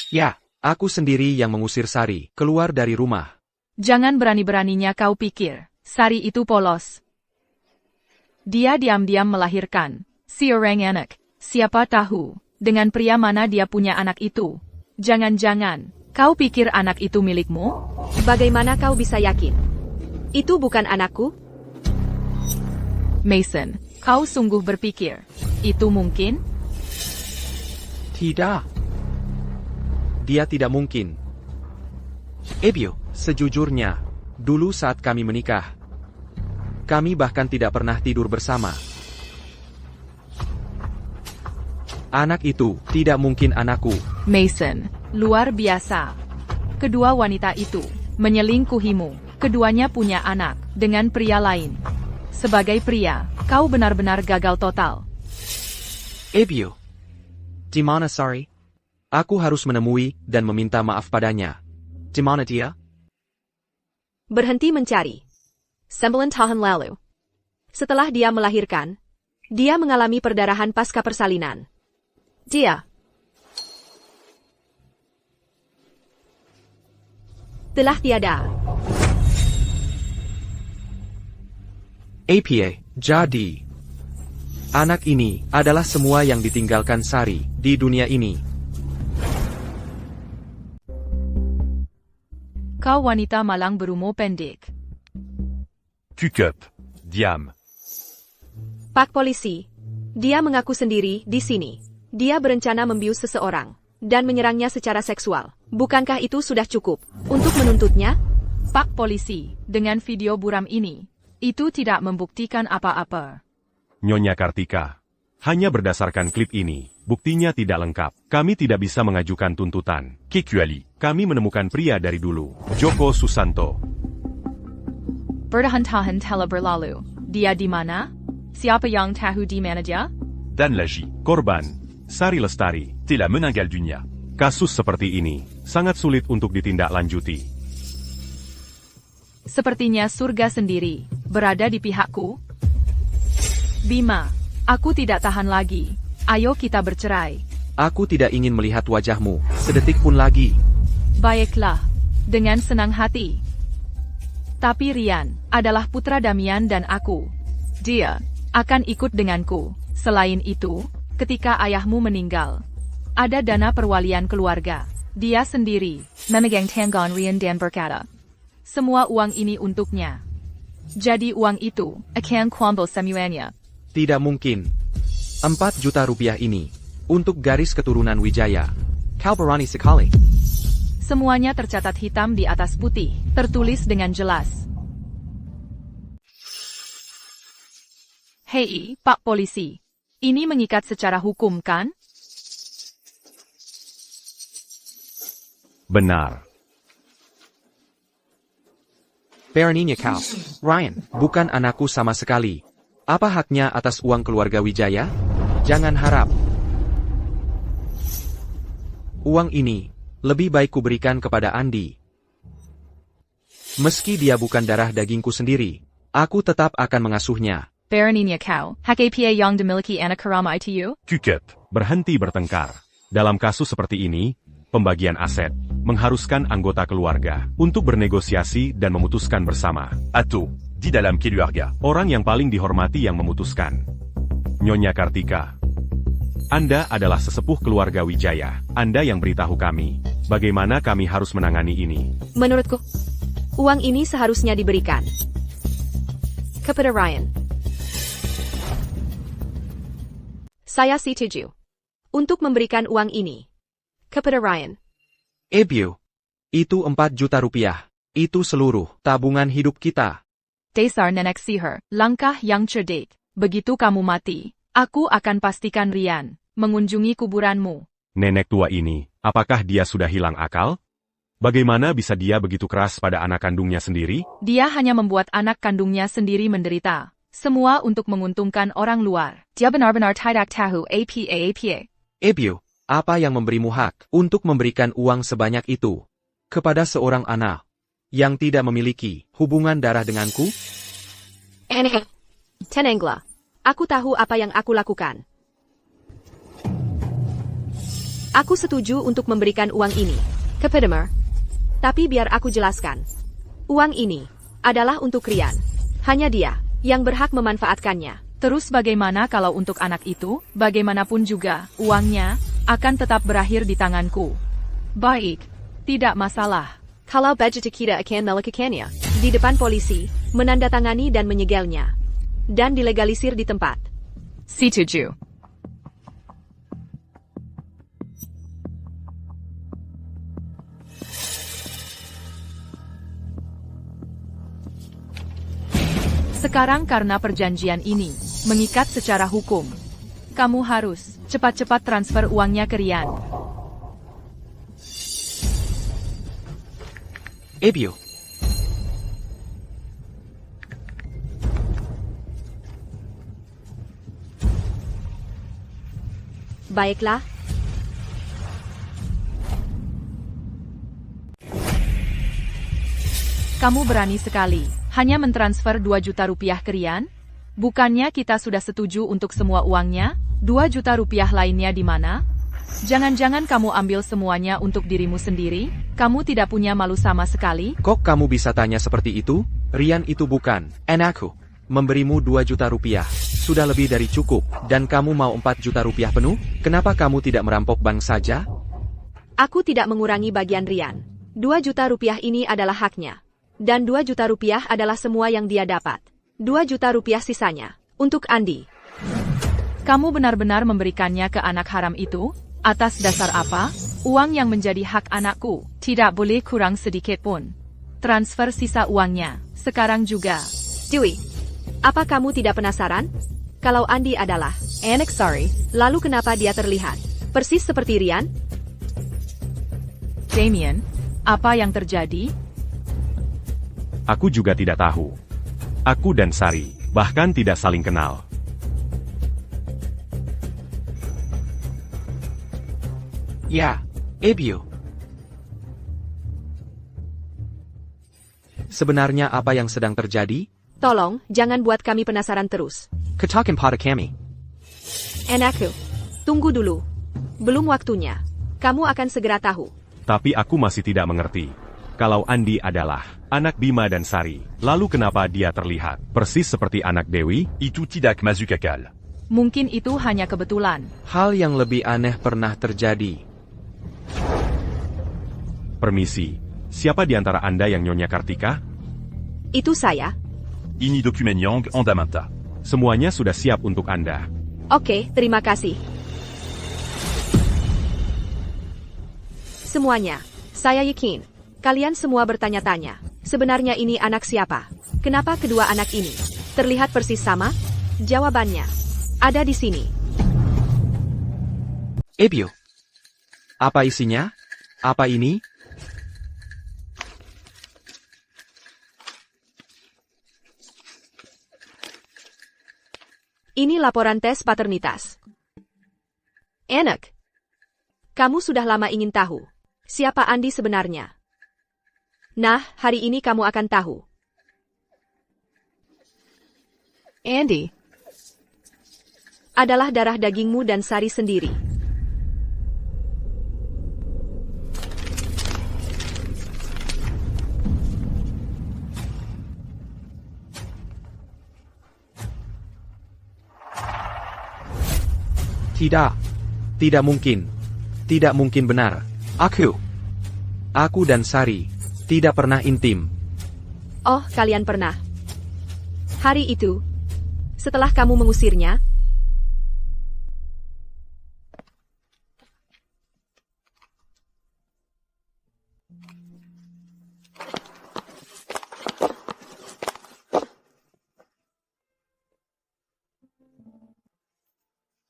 Ya, aku sendiri yang mengusir Sari keluar dari rumah. Jangan berani-beraninya kau pikir Sari itu polos. Dia diam-diam melahirkan seorang anak. Siapa tahu dengan pria mana dia punya anak itu. Jangan-jangan kau pikir anak itu milikmu? Bagaimana kau bisa yakin? Itu bukan anakku? Mason, kau sungguh berpikir itu mungkin? Tidak. Dia tidak mungkin. Ebio, sejujurnya, dulu saat kami menikah, Kami bahkan tidak pernah tidur bersama. Anak itu tidak mungkin anakku. Mason, luar biasa. Kedua wanita itu menyelingkuhimu. Keduanya punya anak dengan pria lain. Sebagai pria, kau benar-benar gagal total. Ebio. Di mana Sari? Aku harus menemui dan meminta maaf padanya. Di mana dia? Berhenti mencari. 9 tahun lalu. Setelah dia melahirkan, dia mengalami perdarahan pasca persalinan. Dia telah tiada. APA, jadi. Anak ini adalah semua yang ditinggalkan Sari di dunia ini. Kau wanita malang berumur pendek. Cukup. Diam. Pak polisi. Dia mengaku sendiri di sini. Dia berencana membius seseorang dan menyerangnya secara seksual. Bukankah itu sudah cukup untuk menuntutnya? Pak polisi, dengan video buram ini, itu tidak membuktikan apa-apa. Nyonya Kartika. Hanya berdasarkan klip ini, buktinya tidak lengkap. Kami tidak bisa mengajukan tuntutan. Kecuali. Kami menemukan pria dari dulu, Joko Susanto. Bertahun-tahun telah berlalu. Dia di mana? Siapa yang tahu di mana dia? Dan lagi. Korban, Sari Lestari. Telah meninggal dunia. Kasus seperti ini sangat sulit untuk ditindaklanjuti. Sepertinya surga sendiri berada di pihakku. Bima, aku tidak tahan lagi. Ayo kita bercerai. Aku tidak ingin melihat wajahmu sedetik pun lagi. Baiklah, dengan senang hati. Tapi Rian adalah putra Damian dan aku. Dia akan ikut denganku. Selain itu, ketika ayahmu meninggal, ada dana perwalian keluarga. Dia sendiri memegang tangan Rian dan berkata, semua uang ini untuknya. Jadi uang itu akan kuambil semuanya. Tidak mungkin. 4 juta rupiah ini untuk garis keturunan Wijaya. Kau berani sekali. Semuanya tercatat hitam di atas putih, tertulis dengan jelas. Hei, Pak Polisi. Ini mengikat secara hukum, kan? Benar. Beraninya kau. Ryan, bukan anakku sama sekali. Apa haknya atas uang keluarga Wijaya? Jangan harap. Uang ini lebih baik kuberikan kepada Andi. Meski dia bukan darah dagingku sendiri, aku tetap akan mengasuhnya. Beraninya kau, hak APA yang dimiliki anak haram itu? Cukup. Berhenti bertengkar. Dalam kasus seperti ini, pembagian aset mengharuskan anggota keluarga untuk bernegosiasi dan memutuskan bersama. Atau, di dalam keluarga. Orang yang paling dihormati yang memutuskan. Nyonya Kartika. Anda adalah sesepuh keluarga Wijaya. Anda yang beritahu kami, bagaimana kami harus menangani ini. Menurutku, uang ini seharusnya diberikan kepada Ryan. Saya setuju untuk memberikan uang ini kepada Ryan. Ebio, itu 4 juta rupiah. Itu seluruh tabungan hidup kita. Dasar nenek sihir, langkah yang cerdik. Begitu kamu mati, aku akan pastikan Rian mengunjungi kuburanmu. Nenek tua ini, apakah dia sudah hilang akal? Bagaimana bisa dia begitu keras pada anak kandungnya sendiri? Dia hanya membuat anak kandungnya sendiri menderita. Semua untuk menguntungkan orang luar. Dia benar-benar tidak tahu apa. Ebio, apa yang memberimu hak untuk memberikan uang sebanyak itu kepada seorang anak yang tidak memiliki hubungan darah denganku? Tenengla, aku tahu apa yang aku lakukan. Aku setuju untuk memberikan uang ini kepada Mer. Tapi biar aku jelaskan. Uang ini adalah untuk Rian. Hanya dia yang berhak memanfaatkannya. Terus bagaimana kalau untuk anak itu, bagaimanapun juga, uangnya akan tetap berakhir di tanganku. Baik, tidak masalah. Kalau budget kita akan melakukannya di depan polisi, menandatangani dan menyegelnya, dan dilegalisir di tempat. Setuju. Sekarang karena perjanjian ini mengikat secara hukum, kamu harus cepat-cepat transfer uangnya ke Rian. Ebio. Baiklah. Kamu berani sekali, hanya mentransfer 2 juta rupiah ke Rian? Bukannya kita sudah setuju untuk semua uangnya? 2 juta rupiah lainnya di mana? Jangan-jangan kamu ambil semuanya untuk dirimu sendiri? Kamu tidak punya malu sama sekali? Kok kamu bisa tanya seperti itu? Rian itu bukan anakku. Memberimu 2 juta rupiah. Sudah lebih dari cukup. Dan kamu mau 4 juta rupiah penuh? Kenapa kamu tidak merampok bank saja? Aku tidak mengurangi bagian Rian. 2 juta rupiah ini adalah haknya. Dan 2 juta rupiah adalah semua yang dia dapat. 2 juta rupiah sisanya. Untuk Andi. Kamu benar-benar memberikannya ke anak haram itu? Atas dasar apa? Uang yang menjadi hak anakku. Tidak boleh kurang sedikit pun. Transfer sisa uangnya. Sekarang juga. Dewi, apa kamu tidak penasaran? Kalau Andi adalah anak Sari, lalu kenapa dia terlihat persis seperti Rian? Damien, apa yang terjadi? Aku juga tidak tahu. Aku dan Sari bahkan tidak saling kenal. Ya, Ebio. Sebenarnya apa yang sedang terjadi? Tolong, jangan buat kami penasaran terus. Katakan pada kami. Anakku, tunggu dulu. Belum waktunya. Kamu akan segera tahu. Tapi aku masih tidak mengerti. Kalau Andi adalah anak Bima dan Sari, lalu kenapa dia terlihat persis seperti anak Dewi? Itu tidak masuk akal. Mungkin itu hanya kebetulan. Hal yang lebih aneh pernah terjadi. Permisi, siapa di antara Anda yang Nyonya Kartika? Itu saya. Ini dokumen Yang Ondamanta. Semuanya sudah siap untuk Anda. Oke, terima kasih. Semuanya, saya yakin. Kalian semua bertanya-tanya. Sebenarnya ini anak siapa? Kenapa kedua anak ini terlihat persis sama? Jawabannya ada di sini. Ebio. Apa isinya? Apa ini? Ini laporan tes paternitas. Enak. Kamu sudah lama ingin tahu siapa Andi sebenarnya. Nah, hari ini kamu akan tahu. Andy, Adalah darah dagingmu dan Sari sendiri. Tidak. Tidak mungkin. Tidak mungkin benar. Aku dan Sari tidak pernah intim. Oh, kalian pernah. Hari itu, setelah kamu mengusirnya,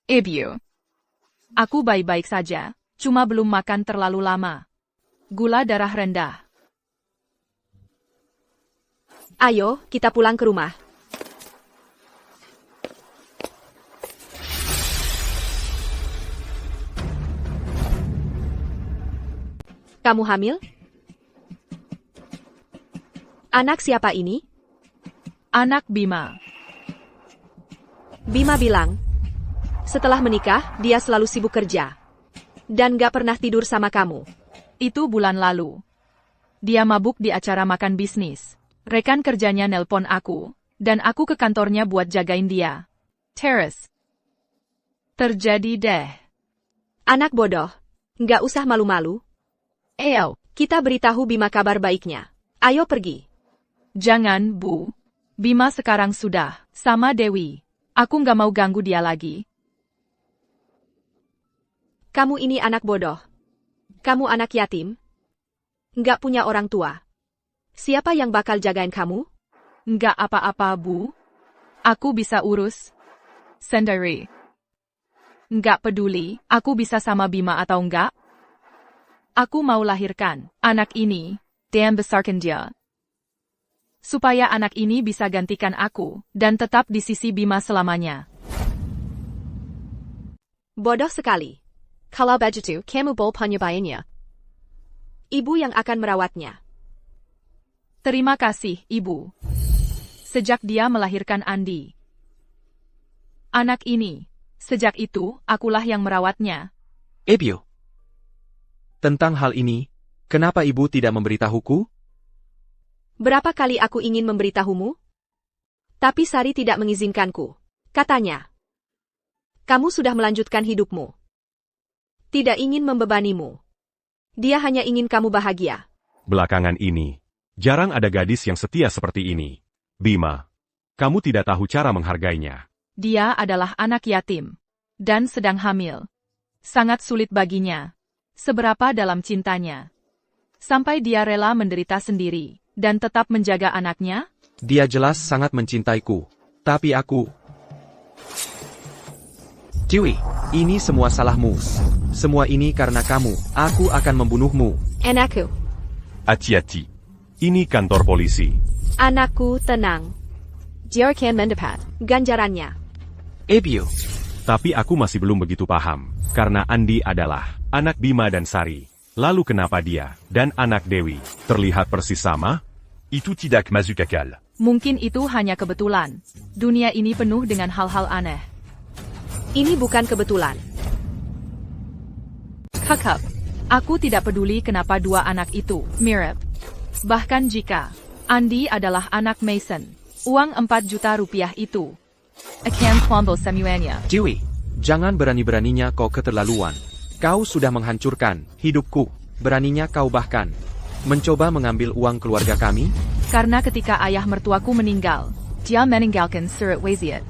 Ebio. Aku baik-baik saja, cuma belum makan terlalu lama. Gula darah rendah. ayo, kita pulang ke rumah. Kamu hamil? Anak siapa ini? Anak Bima. Bima bilang, setelah menikah, dia selalu sibuk kerja. Dan gak pernah tidur sama kamu. Itu bulan lalu. Dia mabuk di acara makan bisnis. Rekan kerjanya nelpon aku, dan aku ke kantornya buat jagain dia. Terus. Terjadi deh. Anak bodoh. Gak usah malu-malu. Eyo, Kita beritahu Bima kabar baiknya. Ayo pergi. jangan, Bu. Bima sekarang sudah sama Dewi. Aku nggak mau ganggu dia lagi. Kamu ini anak bodoh. Kamu anak yatim. Nggak punya orang tua. Siapa yang bakal jagain kamu? Nggak apa-apa, Bu. Aku bisa urus sendiri. Nggak peduli, aku bisa sama Bima atau enggak. Aku mau lahirkan anak ini, dan besarkan dia. Supaya anak ini bisa gantikan aku, dan tetap di sisi Bima selamanya. Bodoh sekali. Kalau begitu, kamu boleh penyebayanya. Ibu yang akan merawatnya. Terima kasih, Ibu. Sejak dia melahirkan Andi. Anak ini, sejak itu, akulah yang merawatnya. Ebio. Tentang hal ini, kenapa ibu tidak memberitahuku? Berapa kali aku ingin memberitahumu? Tapi Sari tidak mengizinkanku. Katanya, kamu sudah melanjutkan hidupmu. Tidak ingin membebanimu. Dia hanya ingin kamu bahagia. Belakangan ini, jarang ada gadis yang setia seperti ini. Bima, kamu tidak tahu cara menghargainya. Dia adalah anak yatim. Dan sedang hamil. Sangat sulit baginya. Seberapa dalam cintanya. Sampai dia rela menderita sendiri. Dan tetap menjaga anaknya? Dia jelas sangat mencintaiku. Tapi aku... Ciwi, ini semua salahmu. Semua ini karena kamu. Aku akan membunuhmu. Anakku. Hati-hati. Ini kantor polisi. Anakku, tenang. Dia akan mendapat ganjarannya. Ebio. Tapi aku masih belum begitu paham. Karena Andi adalah anak Bima dan Sari. Lalu kenapa dia dan anak Dewi terlihat persis sama? Itu tidak masuk akal. Mungkin itu hanya kebetulan. Dunia ini penuh dengan hal-hal aneh. Ini bukan kebetulan. Kakak, aku tidak peduli kenapa dua anak itu mirip. Bahkan jika Andi adalah anak Mason, uang 4 juta rupiah itu akan kumpul semuanya. Ciwi, jangan berani-beraninya kau keterlaluan. Kau sudah menghancurkan hidupku. Beraninya kau bahkan mencoba mengambil uang keluarga kami? Karena ketika ayah mertuaku meninggal, dia meninggalkan surat wasiat.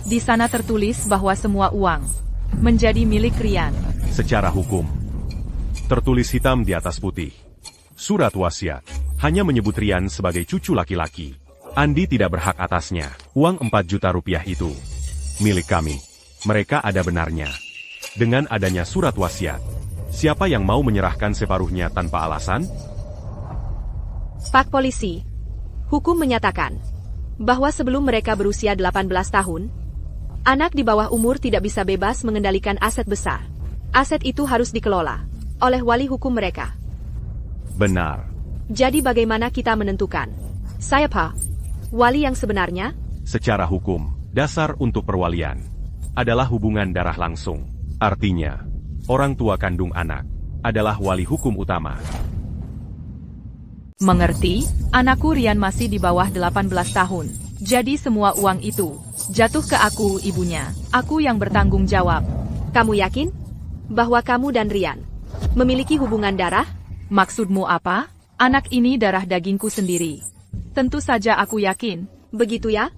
Di sana tertulis bahwa semua uang menjadi milik Rian. Secara hukum, tertulis hitam di atas putih. Surat wasiat hanya menyebut Rian sebagai cucu laki-laki. Andi tidak berhak atasnya. Uang 4 juta rupiah itu milik kami. Mereka ada benarnya. Dengan adanya surat wasiat, siapa yang mau menyerahkan separuhnya tanpa alasan? Pak Polisi, hukum menyatakan bahwa sebelum mereka berusia 18 tahun, anak di bawah umur tidak bisa bebas mengendalikan aset besar. Aset itu harus dikelola oleh wali hukum mereka. Benar. Jadi bagaimana kita menentukan siapa wali yang sebenarnya? Secara hukum, dasar untuk perwalian adalah hubungan darah langsung. Artinya, orang tua kandung anak adalah wali hukum utama. Mengerti? Anakku Rian masih di bawah 18 tahun. Jadi semua uang itu jatuh ke aku, ibunya. Aku yang bertanggung jawab. Kamu yakin bahwa kamu dan Rian memiliki hubungan darah? Maksudmu apa? Anak ini darah dagingku sendiri. Tentu saja aku yakin. Begitu ya?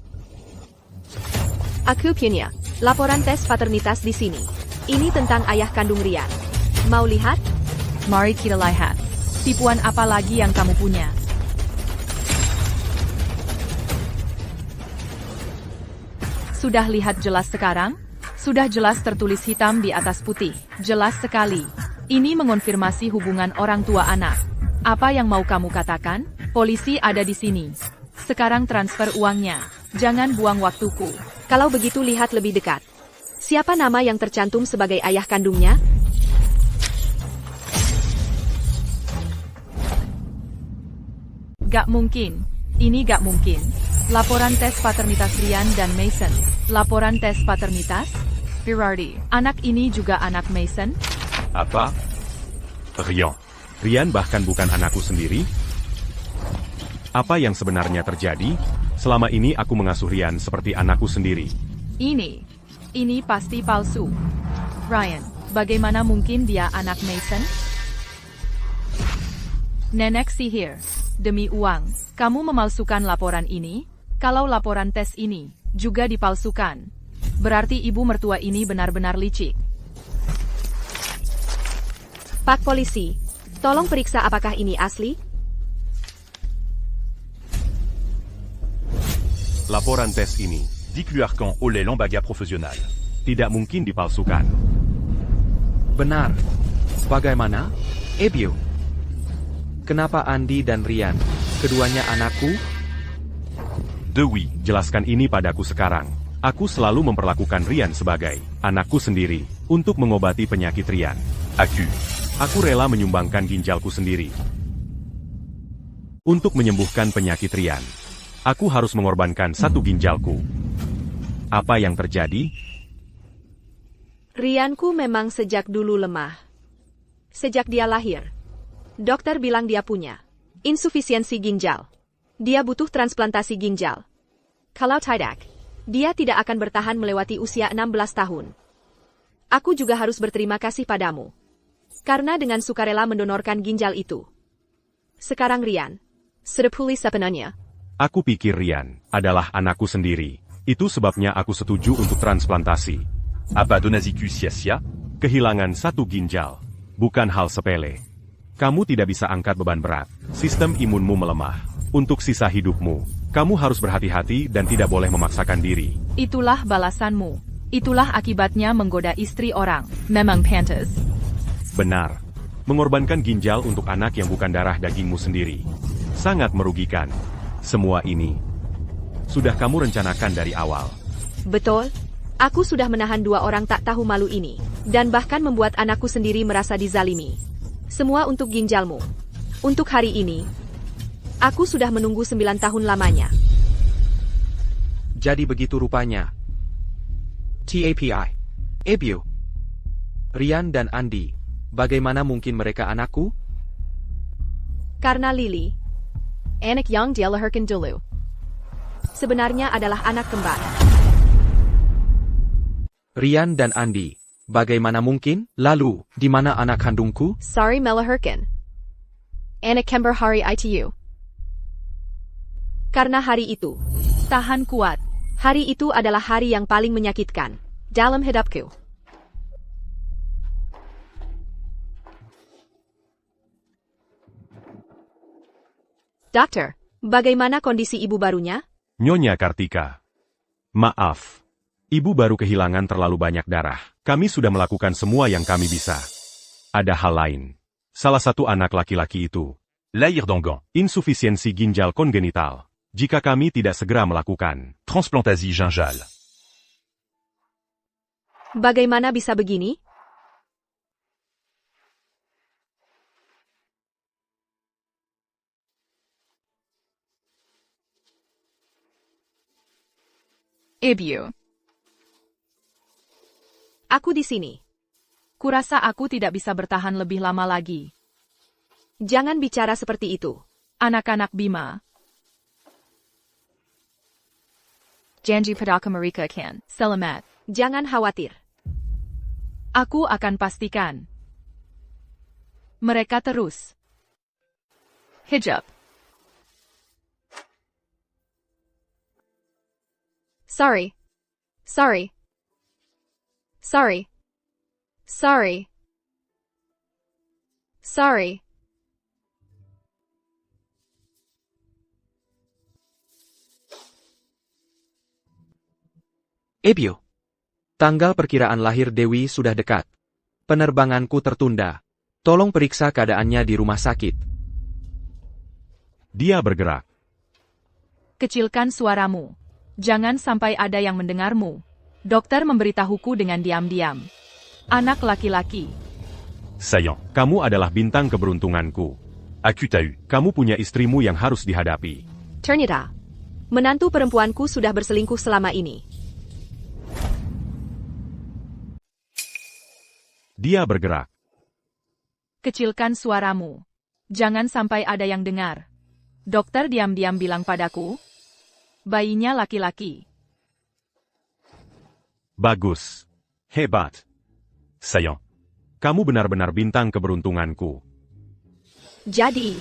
Aku punya laporan tes paternitas di sini. Ini tentang ayah kandung Rian. Mau lihat? Mari kita lihat. Tipuan apa lagi yang kamu punya? Sudah lihat jelas sekarang? Sudah jelas tertulis hitam di atas putih. Jelas sekali. Ini mengonfirmasi hubungan orang tua anak. Apa yang mau kamu katakan? Polisi ada di sini. Sekarang transfer uangnya. Jangan buang waktuku. Kalau begitu lihat lebih dekat. Siapa nama yang tercantum sebagai ayah kandungnya? Gak mungkin. Ini gak mungkin. Laporan tes paternitas Rian dan Mason. Laporan tes paternitas? Berarti, anak ini juga anak Mason? Apa? Rian. Rian bahkan bukan anakku sendiri? Apa yang sebenarnya terjadi? Selama ini aku mengasuh Rian seperti anakku sendiri. Ini pasti palsu. Ryan, bagaimana mungkin dia anak Mason? Nenek sihir. Demi uang, kamu memalsukan laporan ini? Kalau laporan tes ini juga dipalsukan, berarti ibu mertua ini benar-benar licik. Pak Polisi, tolong periksa apakah ini asli? Laporan tes ini Dick Arcan oleh Lambaga profesional. Tidak mungkin dipalsukan. Benar. Bagaimana? Ebio. Kenapa Andi dan Rian? Keduanya anakku? Dewi, jelaskan ini padaku sekarang. Aku selalu memperlakukan Rian sebagai anakku sendiri untuk mengobati penyakit Rian. Aku rela menyumbangkan ginjalku sendiri untuk menyembuhkan penyakit Rian. Aku harus mengorbankan satu ginjalku. Apa yang terjadi? Rianku memang sejak dulu lemah. Sejak dia lahir, dokter bilang dia punya insufisiensi ginjal. Dia butuh transplantasi ginjal. Kalau tidak, dia tidak akan bertahan melewati usia 16 tahun. Aku juga harus berterima kasih padamu. Karena dengan sukarela mendonorkan ginjal itu. Sekarang Rian sudah pulih sepenuhnya. Aku pikir Rian adalah anakku sendiri. Itu sebabnya aku setuju untuk transplantasi. Abadonaziku sia-sia. Kehilangan satu ginjal bukan hal sepele. Kamu tidak bisa angkat beban berat. Sistem imunmu melemah. Untuk sisa hidupmu, kamu harus berhati-hati dan tidak boleh memaksakan diri. Itulah balasanmu. Itulah akibatnya menggoda istri orang. Memang pantas. Benar. Mengorbankan ginjal untuk anak yang bukan darah dagingmu sendiri. Sangat merugikan. Semua ini sudah kamu rencanakan dari awal. Betul. Aku sudah menahan 2 orang tak tahu malu ini. Dan bahkan membuat anakku sendiri merasa dizalimi. Semua untuk ginjalmu. Untuk hari ini, aku sudah menunggu 9 tahun lamanya. Jadi begitu rupanya. TAPI. Ebio. Rian dan Andi. Bagaimana mungkin mereka anakku? Karena Lily, anak yang dia lahirkan dulu, sebenarnya adalah anak kembar. Rian dan Andi. Bagaimana mungkin? Lalu, di mana anak kandungku? Sorry melahirkan. Anak kembar hari itu. Karena hari itu, Tahan kuat. hari itu adalah hari yang paling menyakitkan dalam hidupku. Dokter, bagaimana kondisi ibu barunya? Nyonya Kartika. Maaf. Ibu baru kehilangan terlalu banyak darah. Kami sudah melakukan semua yang kami bisa. Ada hal lain. Salah satu anak laki-laki itu Lahir d'Angan. insufisiensi ginjal kongenital. Jika kami tidak segera melakukan Transplantasi gingival. Bagaimana bisa begini? Ebio. Aku di sini. Kurasa aku tidak bisa bertahan lebih lama lagi. Jangan bicara seperti itu. Anak-anak Bima. Janji pada mereka kan. Selamat. Jangan khawatir. Aku akan pastikan. Mereka terus. Hijab. Sorry. Sorry. Sorry. Sorry. Sorry. Ebio. Tanggal perkiraan lahir Dewi sudah dekat. Penerbanganku tertunda. Tolong periksa keadaannya di rumah sakit. dia bergerak. Kecilkan suaramu. Jangan sampai ada yang mendengarmu. Dokter memberitahuku dengan diam-diam. Anak laki-laki. Saillant. Kamu adalah bintang keberuntunganku. Akutahu. Kamu punya istrimu yang harus dihadapi. Ternyata, menantu perempuanku sudah berselingkuh selama ini. Dia bergerak. Kecilkan suaramu. Jangan sampai ada yang dengar. Dokter diam-diam bilang padaku, bayinya laki-laki. Bagus. Hebat. Saillant. Kamu benar-benar bintang keberuntunganku. Jadi,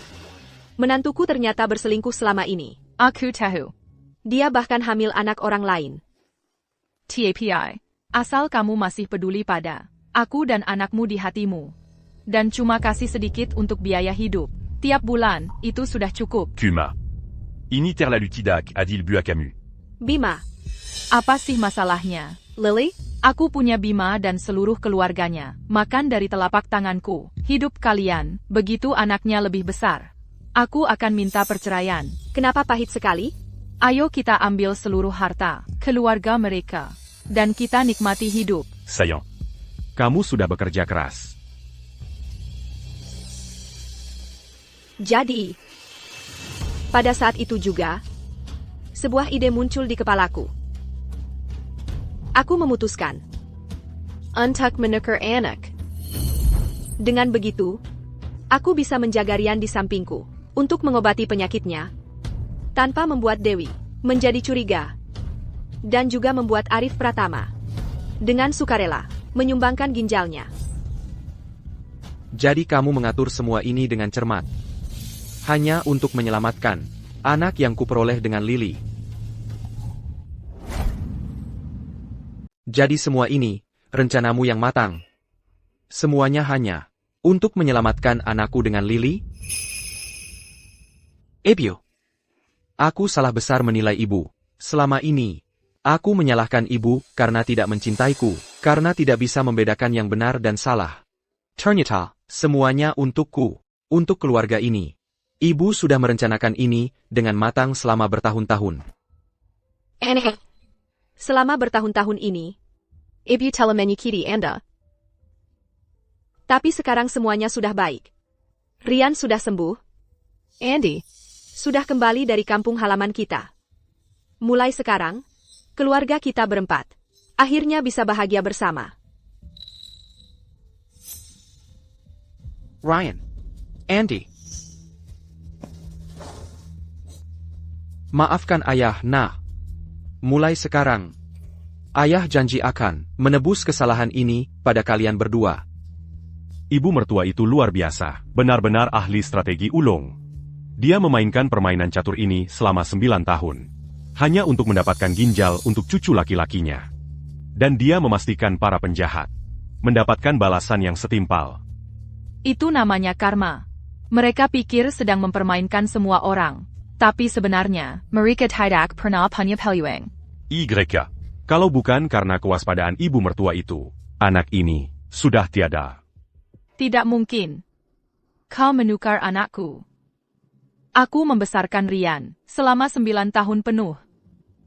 menantuku ternyata berselingkuh selama ini. Aku tahu. Dia bahkan hamil anak orang lain. TAPI. Asal kamu masih peduli pada aku dan anakmu di hatimu. Dan cuma kasih sedikit untuk biaya hidup. Tiap bulan, itu sudah cukup. Kuma. Initer la lutidac, a dit le bu à Camus. Bima, Apa sih masalahnya? Lily? Aku punya Bima dan seluruh keluarganya. Makan dari telapak tanganku. Hidup kalian, begitu anaknya lebih besar. Aku akan minta perceraian. Kenapa pahit sekali? Ayo kita ambil seluruh harta, keluarga mereka. Dan kita nikmati hidup. Saillant. Kamu sudah bekerja keras. Jadi, pada saat itu juga, sebuah ide muncul di kepalaku. Aku memutuskan untuk menukar anak. Dengan begitu, aku bisa menjaga Rian di sampingku untuk mengobati penyakitnya, tanpa membuat Dewi menjadi curiga, dan juga membuat Arif Pratama dengan sukarela menyumbangkan ginjalnya. Jadi kamu mengatur semua ini dengan cermat. Hanya untuk menyelamatkan anak yang kuperoleh dengan Lily. Jadi semua ini, rencanamu yang matang. Semuanya hanya untuk menyelamatkan anakku dengan Lily? Ebio. Aku salah besar menilai ibu. Selama ini, aku menyalahkan ibu karena tidak mencintaiku, karena tidak bisa membedakan yang benar dan salah. Ternyata, semuanya untukku, untuk keluarga ini. Ibu sudah merencanakan ini dengan matang selama bertahun-tahun. Selama bertahun-tahun ini, Ibu telah menyakiti Anda. Tapi sekarang semuanya sudah baik. Rian sudah sembuh. Andy sudah kembali dari kampung halaman kita. Mulai sekarang, keluarga kita berempat akhirnya bisa bahagia bersama. Ryan. Andy. Maafkan ayah, nah. Mulai sekarang, ayah janji akan menebus kesalahan ini pada kalian berdua. Ibu mertua itu luar biasa, benar-benar ahli strategi ulung. Dia memainkan permainan catur ini selama 9 tahun. Hanya untuk mendapatkan ginjal untuk cucu laki-lakinya. Dan dia memastikan para penjahat mendapatkan balasan yang setimpal. Itu namanya karma. Mereka pikir sedang mempermainkan semua orang. Tapi sebenarnya, mereka tidak pernah punya peluang. YK. Kalau bukan karena kewaspadaan ibu mertua itu, anak ini sudah tiada. Tidak mungkin. Kau menukar anakku. Aku membesarkan Rian selama 9 tahun penuh.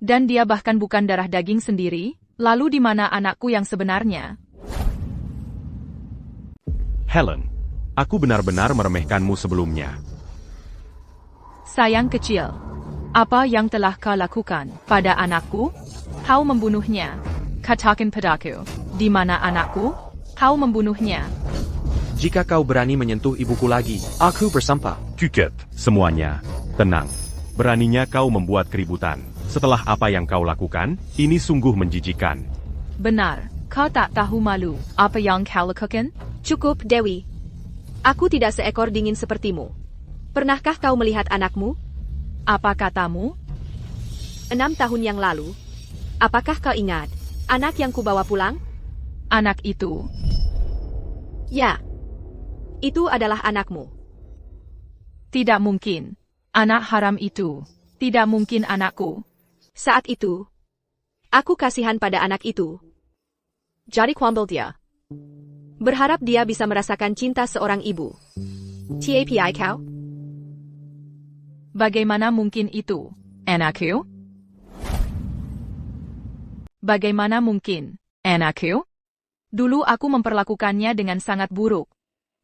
Dan dia bahkan bukan darah daging sendiri, lalu di mana anakku yang sebenarnya? Helen, aku benar-benar meremehkanmu sebelumnya. Sayang kecil, apa yang telah kau lakukan pada anakku? Kau membunuhnya. Katakan padaku, di mana anakku? Kau membunuhnya. Jika kau berani menyentuh ibuku lagi, aku bersumpah. Cuket. Semuanya, tenang. Beraninya kau membuat keributan. Setelah apa yang kau lakukan, ini sungguh menjijikan. Benar, kau tak tahu malu apa yang kau lakukan? Cukup, Dewi. Aku tidak seekor dingin sepertimu. Pernahkah kau melihat anakmu? Apa katamu? 6 tahun yang lalu. Apakah kau ingat anak yang kubawa pulang? Anak itu. Ya. Itu adalah anakmu. Tidak mungkin. Anak haram itu. Tidak mungkin anakku. Saat itu, aku kasihan pada anak itu. Jadi kuambil dia. Berharap dia bisa merasakan cinta seorang ibu. Tapi kau? Bagaimana mungkin itu, anakku? Bagaimana mungkin, anakku? Dulu aku memperlakukannya dengan sangat buruk.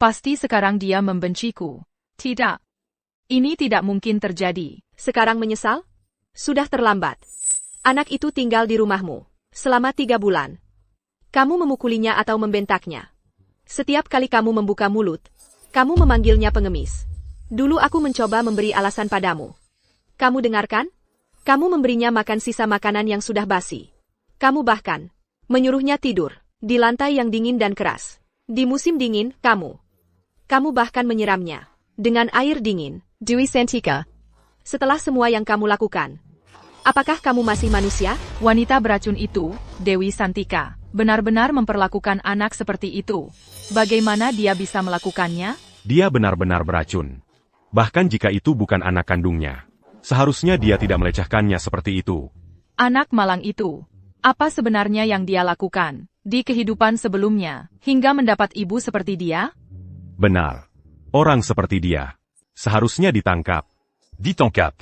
Pasti sekarang dia membenciku. Tidak. Ini tidak mungkin terjadi. Sekarang menyesal? Sudah terlambat. Anak itu tinggal di rumahmu selama 3 bulan. Kamu memukulinya atau membentaknya. Setiap kali kamu membuka mulut, kamu memanggilnya pengemis. Dulu aku mencoba memberi alasan padamu. Kamu dengarkan? Kamu memberinya makan sisa makanan yang sudah basi. Kamu bahkan menyuruhnya tidur di lantai yang dingin dan keras. Di musim dingin, kamu bahkan menyiramnya dengan air dingin. Dewi Santika. Setelah semua yang kamu lakukan, apakah kamu masih manusia? Wanita beracun itu, Dewi Santika, benar-benar memperlakukan anak seperti itu. Bagaimana dia bisa melakukannya? Dia benar-benar beracun. Bahkan jika itu bukan anak kandungnya. Seharusnya dia tidak melecehkannya seperti itu. Anak malang itu. Apa sebenarnya yang dia lakukan di kehidupan sebelumnya, hingga mendapat ibu seperti dia? Benar. Orang seperti dia seharusnya ditangkap. Ditangkap.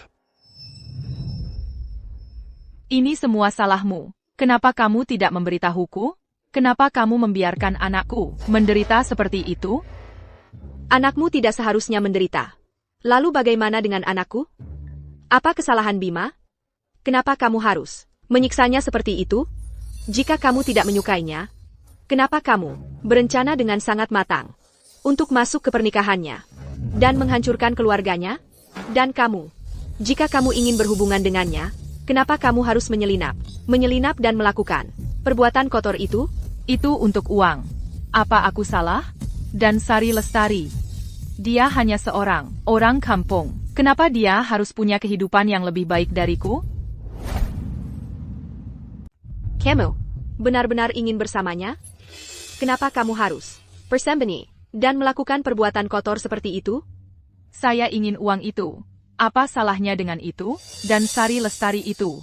Ini semua salahmu. Kenapa kamu tidak memberitahuku? Kenapa kamu membiarkan anakku menderita seperti itu? Anakmu tidak seharusnya menderita. Lalu bagaimana dengan anakku? Apa kesalahan Bima? Kenapa kamu harus menyiksanya seperti itu? Jika kamu tidak menyukainya, kenapa kamu berencana dengan sangat matang untuk masuk ke pernikahannya dan menghancurkan keluarganya? Dan kamu, jika kamu ingin berhubungan dengannya, kenapa kamu harus menyelinap dan melakukan perbuatan kotor itu? Itu untuk uang. Apa aku salah? Dan Sari Lestari. Dia hanya seorang orang kampung. Kenapa dia harus punya kehidupan yang lebih baik dariku? Kamu benar-benar ingin bersamanya? Kenapa kamu harus bersembunyi dan melakukan perbuatan kotor seperti itu? Saya ingin uang itu. Apa salahnya dengan itu? Dan Sari Lestari itu.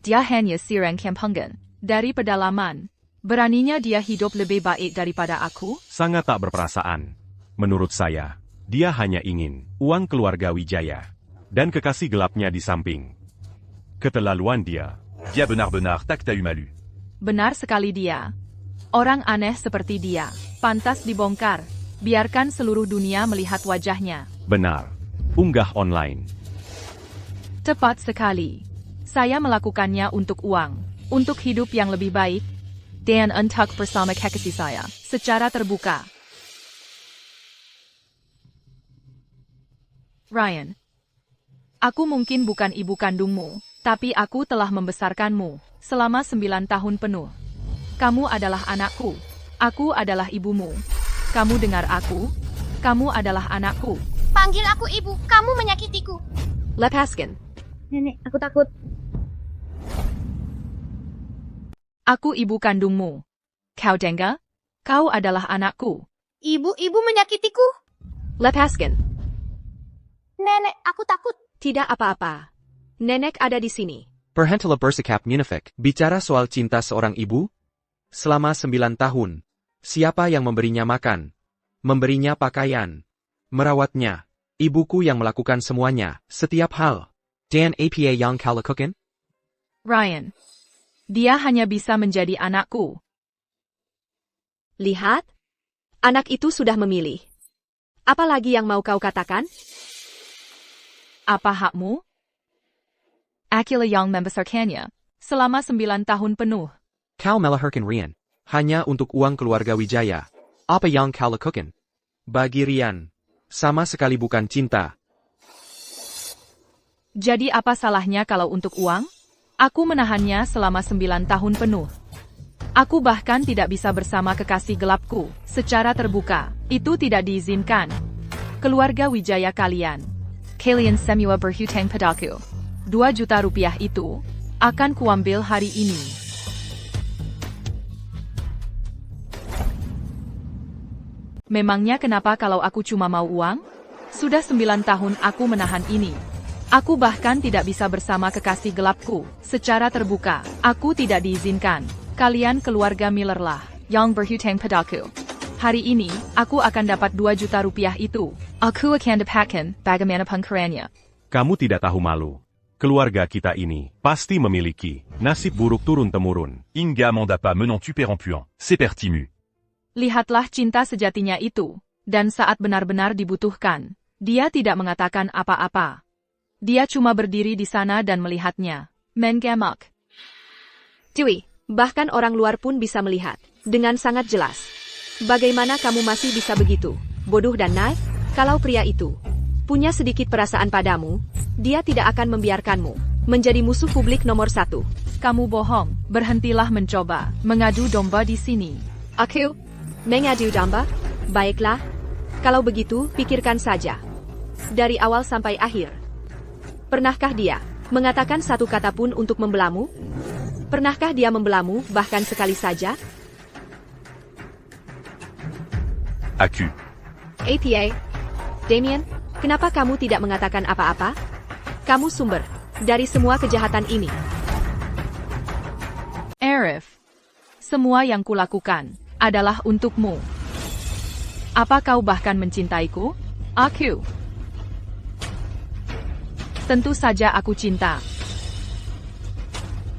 Dia hanya seorang kampungan. Dari pedalaman. Beraninya dia hidup lebih baik daripada aku? Sangat tak berperasaan. Menurut saya, dia hanya ingin uang keluarga Wijaya dan kekasih gelapnya di samping. Keterlaluan dia. Dia benar-benar tak tahu malu. Benar sekali dia. Orang aneh seperti dia. Pantas dibongkar. Biarkan seluruh dunia melihat wajahnya. Benar. Unggah online. Tepat sekali. Saya melakukannya untuk uang. Untuk hidup yang lebih baik. Dan untuk bersama kekasih saya. Secara terbuka. Ryan. Aku mungkin bukan ibu kandungmu. Tapi aku telah membesarkanmu. Selama 9 tahun penuh. Kamu adalah anakku. Aku adalah ibumu. Kamu dengar aku? Kamu adalah anakku. Panggil aku ibu, kamu menyakitiku. Lepaskan. Nenek, aku takut. Aku ibu kandungmu. Kau dengar? Kau adalah anakku. Ibu menyakitiku. Lepaskan. Nenek, aku takut. Tidak apa-apa. Nenek ada di sini. Perhentilah bersikap munafik. Bicara soal cinta seorang ibu? Selama 9 tahun. Siapa yang memberinya makan? Memberinya pakaian? Merawatnya? Ibuku yang melakukan semuanya, setiap hal. Dan apa yang kau lakukan? Ryan. Dia hanya bisa menjadi anakku. Lihat. Anak itu sudah memilih. Apa lagi yang mau kau katakan? Apa hakmu? Akulah yang membesarkannya. Selama 9 tahun penuh. Kau melahirkan Rian. Hanya untuk uang keluarga Wijaya. Apa yang kau lakukan? Bagi Rian. Sama sekali bukan cinta. Jadi apa salahnya kalau untuk uang? Aku menahannya selama 9 tahun penuh. Aku bahkan tidak bisa bersama kekasih gelapku. Secara terbuka. Itu tidak diizinkan. Keluarga Wijaya kalian. Kalian semua berhutang padaku. 2 juta rupiah itu akan kuambil hari ini. Memangnya kenapa kalau aku cuma mau uang? Sudah 9 tahun aku menahan ini. Aku bahkan tidak bisa bersama kekasih gelapku. Secara terbuka, aku tidak diizinkan. Kalian keluarga Miller lah yang berhutang padaku. Hari ini, aku akan dapat 2 juta rupiah itu. Aku akan dapatkan bagaimanapun caranya. Kamu tidak tahu malu. Keluarga kita ini pasti memiliki nasib buruk turun-temurun. Inga manda pas menant tu perempuan. C'est pertimu. Lihatlah cinta sejatinya itu. Dan saat benar-benar dibutuhkan, dia tidak mengatakan apa-apa. Dia cuma berdiri di sana dan melihatnya. Menggemak. Dewi, bahkan orang luar pun bisa melihat. Dengan sangat jelas. Bagaimana kamu masih bisa begitu? Bodoh dan naif? Kalau pria itu punya sedikit perasaan padamu, dia tidak akan membiarkanmu menjadi musuh publik nomor 1. Kamu bohong. Berhentilah mencoba mengadu domba di sini. Aku mengadu domba? Baiklah. Kalau begitu, pikirkan saja. Dari awal sampai akhir. Pernahkah dia mengatakan satu kata pun untuk membelamu? Pernahkah dia membelamu bahkan sekali saja? Aku. APA. Damien, kenapa kamu tidak mengatakan apa-apa? Kamu sumber dari semua kejahatan ini. Arif. Semua yang kulakukan adalah untukmu. Apa kau bahkan mencintaiku? Aku. Tentu saja aku cinta.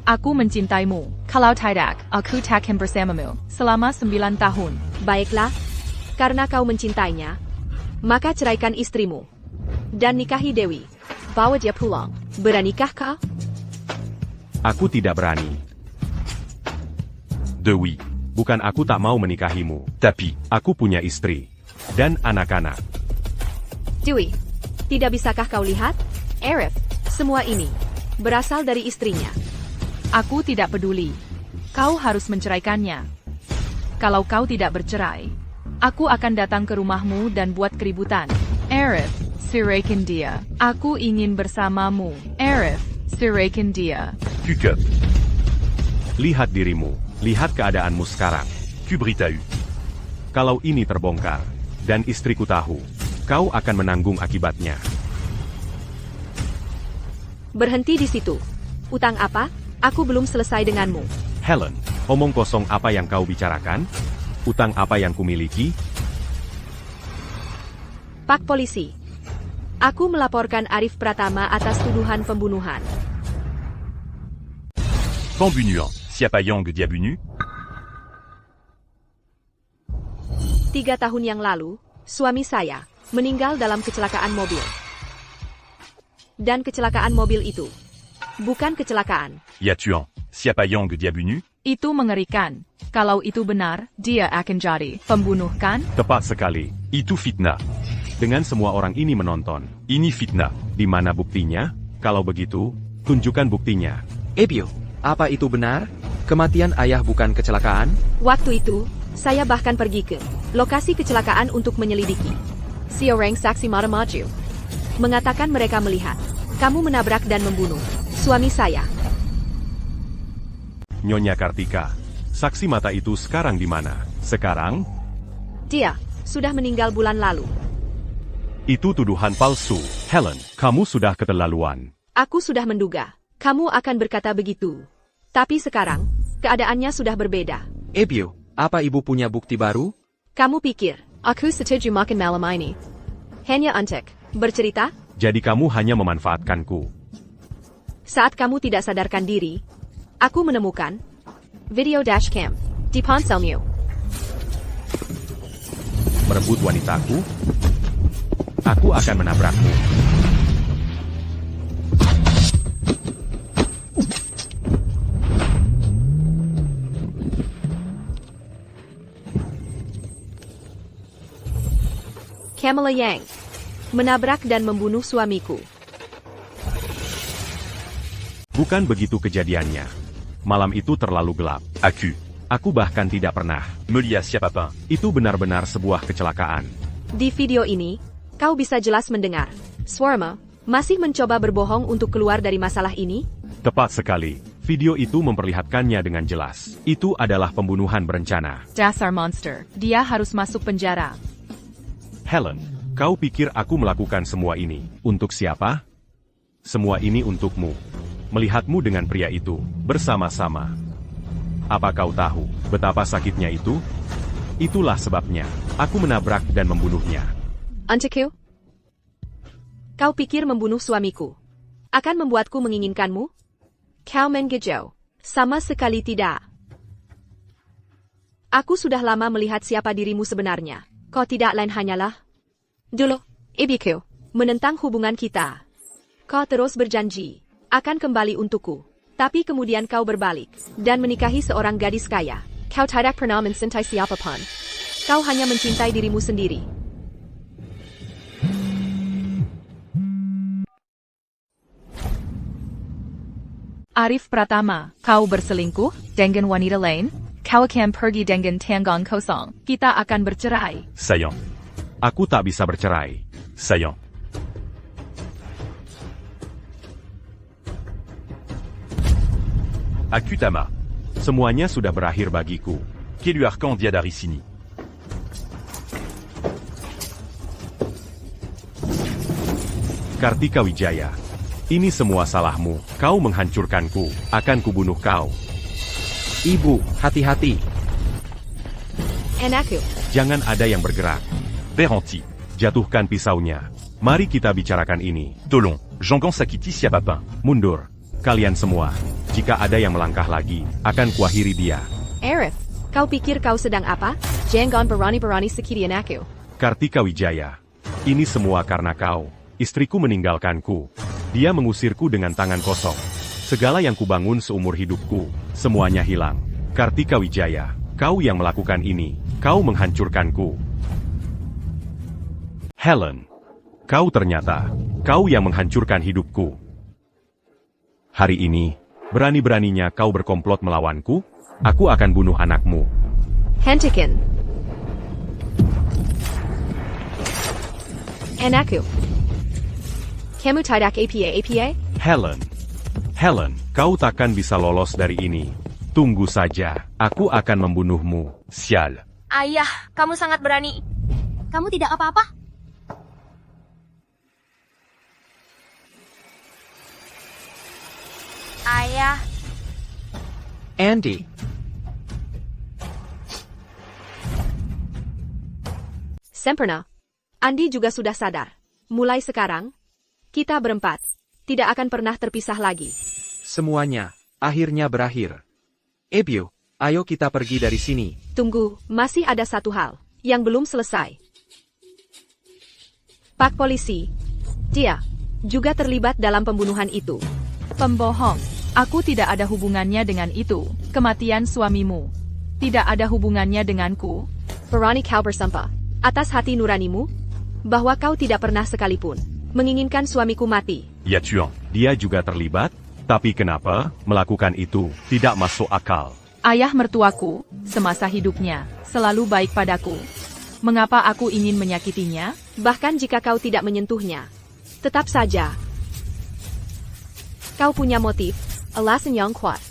Aku mencintaimu. Kalau tidak, aku takkan bersamamu selama 9 tahun. Baiklah, karena kau mencintainya, maka ceraikan istrimu. Dan nikahi Dewi. Bawa dia pulang. Beranikah kau? Aku tidak berani. Oui. Bukan aku tak mau menikahimu. Tapi, Aku punya istri. Dan anak-anak. Dewi, tidak bisakah kau lihat? Arif, semua ini berasal dari istrinya. Aku tidak peduli. Kau harus menceraikannya. Kalau kau tidak bercerai, aku akan datang ke rumahmu dan buat keributan. Arif, ceraikan dia. Aku ingin bersamamu. Arif, ceraikan dia. Cucup. Lihat dirimu. Lihat keadaanmu sekarang. Cubritahu. Kalau ini terbongkar, dan istriku tahu, kau akan menanggung akibatnya. Berhenti di situ. Utang apa? Aku belum selesai denganmu. Helen, omong kosong apa yang kau bicarakan? Utang apa yang kumiliki? Pak Polisi. Aku melaporkan Arif Pratama atas tuduhan pembunuhan. Cambunuan. Siapayang Diabunu. 3 tahun yang lalu, suami saya meninggal dalam kecelakaan mobil. Dan kecelakaan mobil itu bukan kecelakaan. Yatuan. Siapayang Diabunu. Itu mengerikan. Kalau itu benar, dia akan jadi pembunuh kan? Tepat sekali. Itu fitnah. Dengan semua orang ini menonton. Ini fitnah. Di mana buktinya? Kalau begitu, tunjukkan buktinya. Ebio, apa itu benar? Kematian ayah bukan kecelakaan? Waktu itu, saya bahkan pergi ke lokasi kecelakaan untuk menyelidiki. Seorang saksi mata maju mengatakan mereka melihat kamu menabrak dan membunuh suami saya. Nyonya Kartika, saksi mata itu sekarang di mana? Sekarang? Dia sudah meninggal bulan lalu. Itu tuduhan palsu. Helen, kamu sudah keterlaluan. Aku sudah menduga kamu akan berkata begitu. Tapi sekarang, keadaannya sudah berbeda. Ebio, apa ibu punya bukti baru? Kamu pikir, aku setuju makan malam ini? Hanya untuk bercerita? Jadi kamu hanya memanfaatkanku. Saat kamu tidak sadarkan diri, aku menemukan video dashcam di ponselmu. Merebut wanitaku? Aku akan menabrakmu. Kamala Yang menabrak dan membunuh suamiku. Bukan begitu kejadiannya. Malam itu terlalu gelap. Aku bahkan tidak pernah. Melia Siapapin. Itu benar-benar sebuah kecelakaan. Di video ini, kau bisa jelas mendengar. Swarma masih mencoba berbohong untuk keluar dari masalah ini? Tepat sekali. Video itu memperlihatkannya dengan jelas. Itu adalah pembunuhan berencana. Dasar monster. Dia harus masuk penjara. Helen, kau pikir aku melakukan semua ini untuk siapa? Semua ini untukmu. Melihatmu dengan pria itu, bersama-sama. Apa kau tahu betapa sakitnya itu? Itulah sebabnya, aku menabrak dan membunuhnya. Untukku? Kau pikir membunuh suamiku akan membuatku menginginkanmu? Kau mengejo. Sama sekali tidak. Aku sudah lama melihat siapa dirimu sebenarnya. Kau tidak lain hanyalah dulu, ibuku, menentang hubungan kita. Kau terus berjanji akan kembali untukku. Tapi kemudian kau berbalik dan menikahi seorang gadis kaya. Kau tidak pernah mencintai siapapun. Kau hanya mencintai dirimu sendiri. Arif Pratama, kau berselingkuh dengan wanita lain? Kau akan pergi dengan tanggung kosong. Kita akan bercerai. Saillant. Aku tak bisa bercerai. Saillant. Akutama. Semuanya sudah berakhir bagiku. Keluarkan dia dari sini. Kartika Wijaya. Ini semua salahmu. Kau menghancurkanku. Akan kubunuh kau. Ibu, hati-hati. Anakku, Jangan ada yang bergerak. Peranti. Jatuhkan pisaunya. Mari kita bicarakan ini. Tolong. Jangan sakiti si Papin. Mundur. Kalian semua. Jika ada yang melangkah lagi, akan kuakhiri dia. Arif, kau pikir kau sedang apa? Jangan berani-berani sakiti anakku. Kartika Wijaya. Ini semua karena kau. Istriku meninggalkanku. Dia mengusirku dengan tangan kosong. Segala yang kubangun seumur hidupku, semuanya hilang. Kartika Wijaya, kau yang melakukan ini. Kau menghancurkanku. Helen, kau ternyata, kau yang menghancurkan hidupku. Hari ini, berani-beraninya kau berkomplot melawanku, aku akan bunuh anakmu. Hentikan. Anakku. Kamu tidak apa? Helen, kau takkan bisa lolos dari ini. Tunggu saja, aku akan membunuhmu. Sial. Ayah, kamu sangat berani. Kamu tidak apa-apa? Ayah, Andy, Sempurna. Andi juga sudah sadar. Mulai sekarang, kita berempat tidak akan pernah terpisah lagi. semuanya akhirnya berakhir. Ebio, ayo kita pergi dari sini. Tunggu, masih ada satu hal yang belum selesai. Pak polisi, dia juga terlibat dalam pembunuhan itu. Pembohong. Aku tidak ada hubungannya dengan itu. Kematian suamimu. Tidak ada hubungannya denganku. Berani kau bersumpah atas hati nuranimu bahwa kau tidak pernah sekalipun menginginkan suamiku mati. Ya tuan. Dia juga terlibat, tapi kenapa melakukan itu tidak masuk akal. Ayah mertuaku, semasa hidupnya, selalu baik padaku. Mengapa aku ingin menyakitinya? Bahkan jika kau tidak menyentuhnya, tetap saja kau punya motif, alasan yang kuat.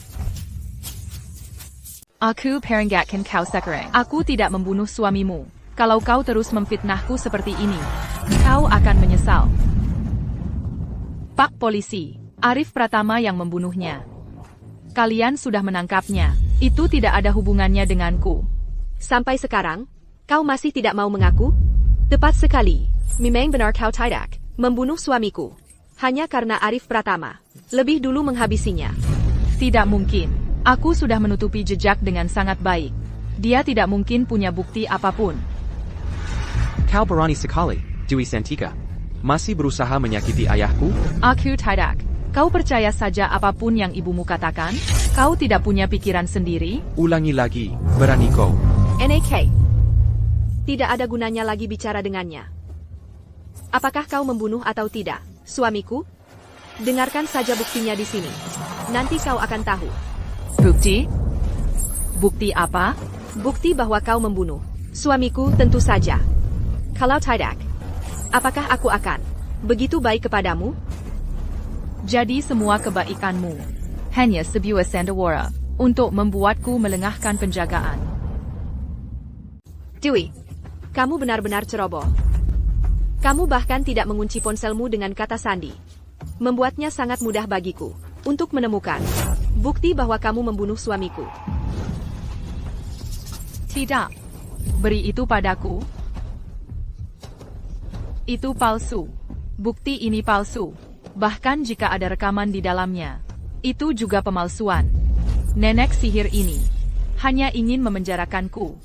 Aku peringatkan kau sekarang. Aku tidak membunuh suamimu. Kalau kau terus memfitnahku seperti ini, kau akan menyesal. Pak polisi, Arif Pratama yang membunuhnya. Kalian sudah menangkapnya. Itu tidak ada hubungannya denganku. Sampai sekarang, kau masih tidak mau mengaku? Tepat sekali, memang benar kau tidak membunuh suamiku. Hanya karena Arif Pratama lebih dulu menghabisinya. Tidak mungkin. Aku sudah menutupi jejak dengan sangat baik. Dia tidak mungkin punya bukti apapun. Kau berani sekali, Dewi Santika. Masih berusaha menyakiti ayahku? Aku tidak. Kau percaya saja apapun yang ibumu katakan? Kau tidak punya pikiran sendiri? Ulangi lagi, berani kau. NAK. Tidak ada gunanya lagi bicara dengannya. Apakah kau membunuh atau tidak, suamiku? Dengarkan saja buktinya di sini. Nanti kau akan tahu. Bukti? Bukti apa? Bukti bahwa kau membunuh suamiku tentu saja. Kalau tidak, apakah aku akan begitu baik kepadamu? Jadi semua kebaikanmu hanya sebuah sandawara untuk membuatku melengahkan penjagaan. Dewi, kamu benar-benar ceroboh. Kamu bahkan tidak mengunci ponselmu dengan kata sandi. Membuatnya sangat mudah bagiku untuk menemukan bukti bahwa kamu membunuh suamiku. Tidak. Beri itu padaku. Itu palsu. Bukti ini palsu. Bahkan jika ada rekaman di dalamnya. Itu juga pemalsuan. Nenek sihir ini hanya ingin memenjarakanku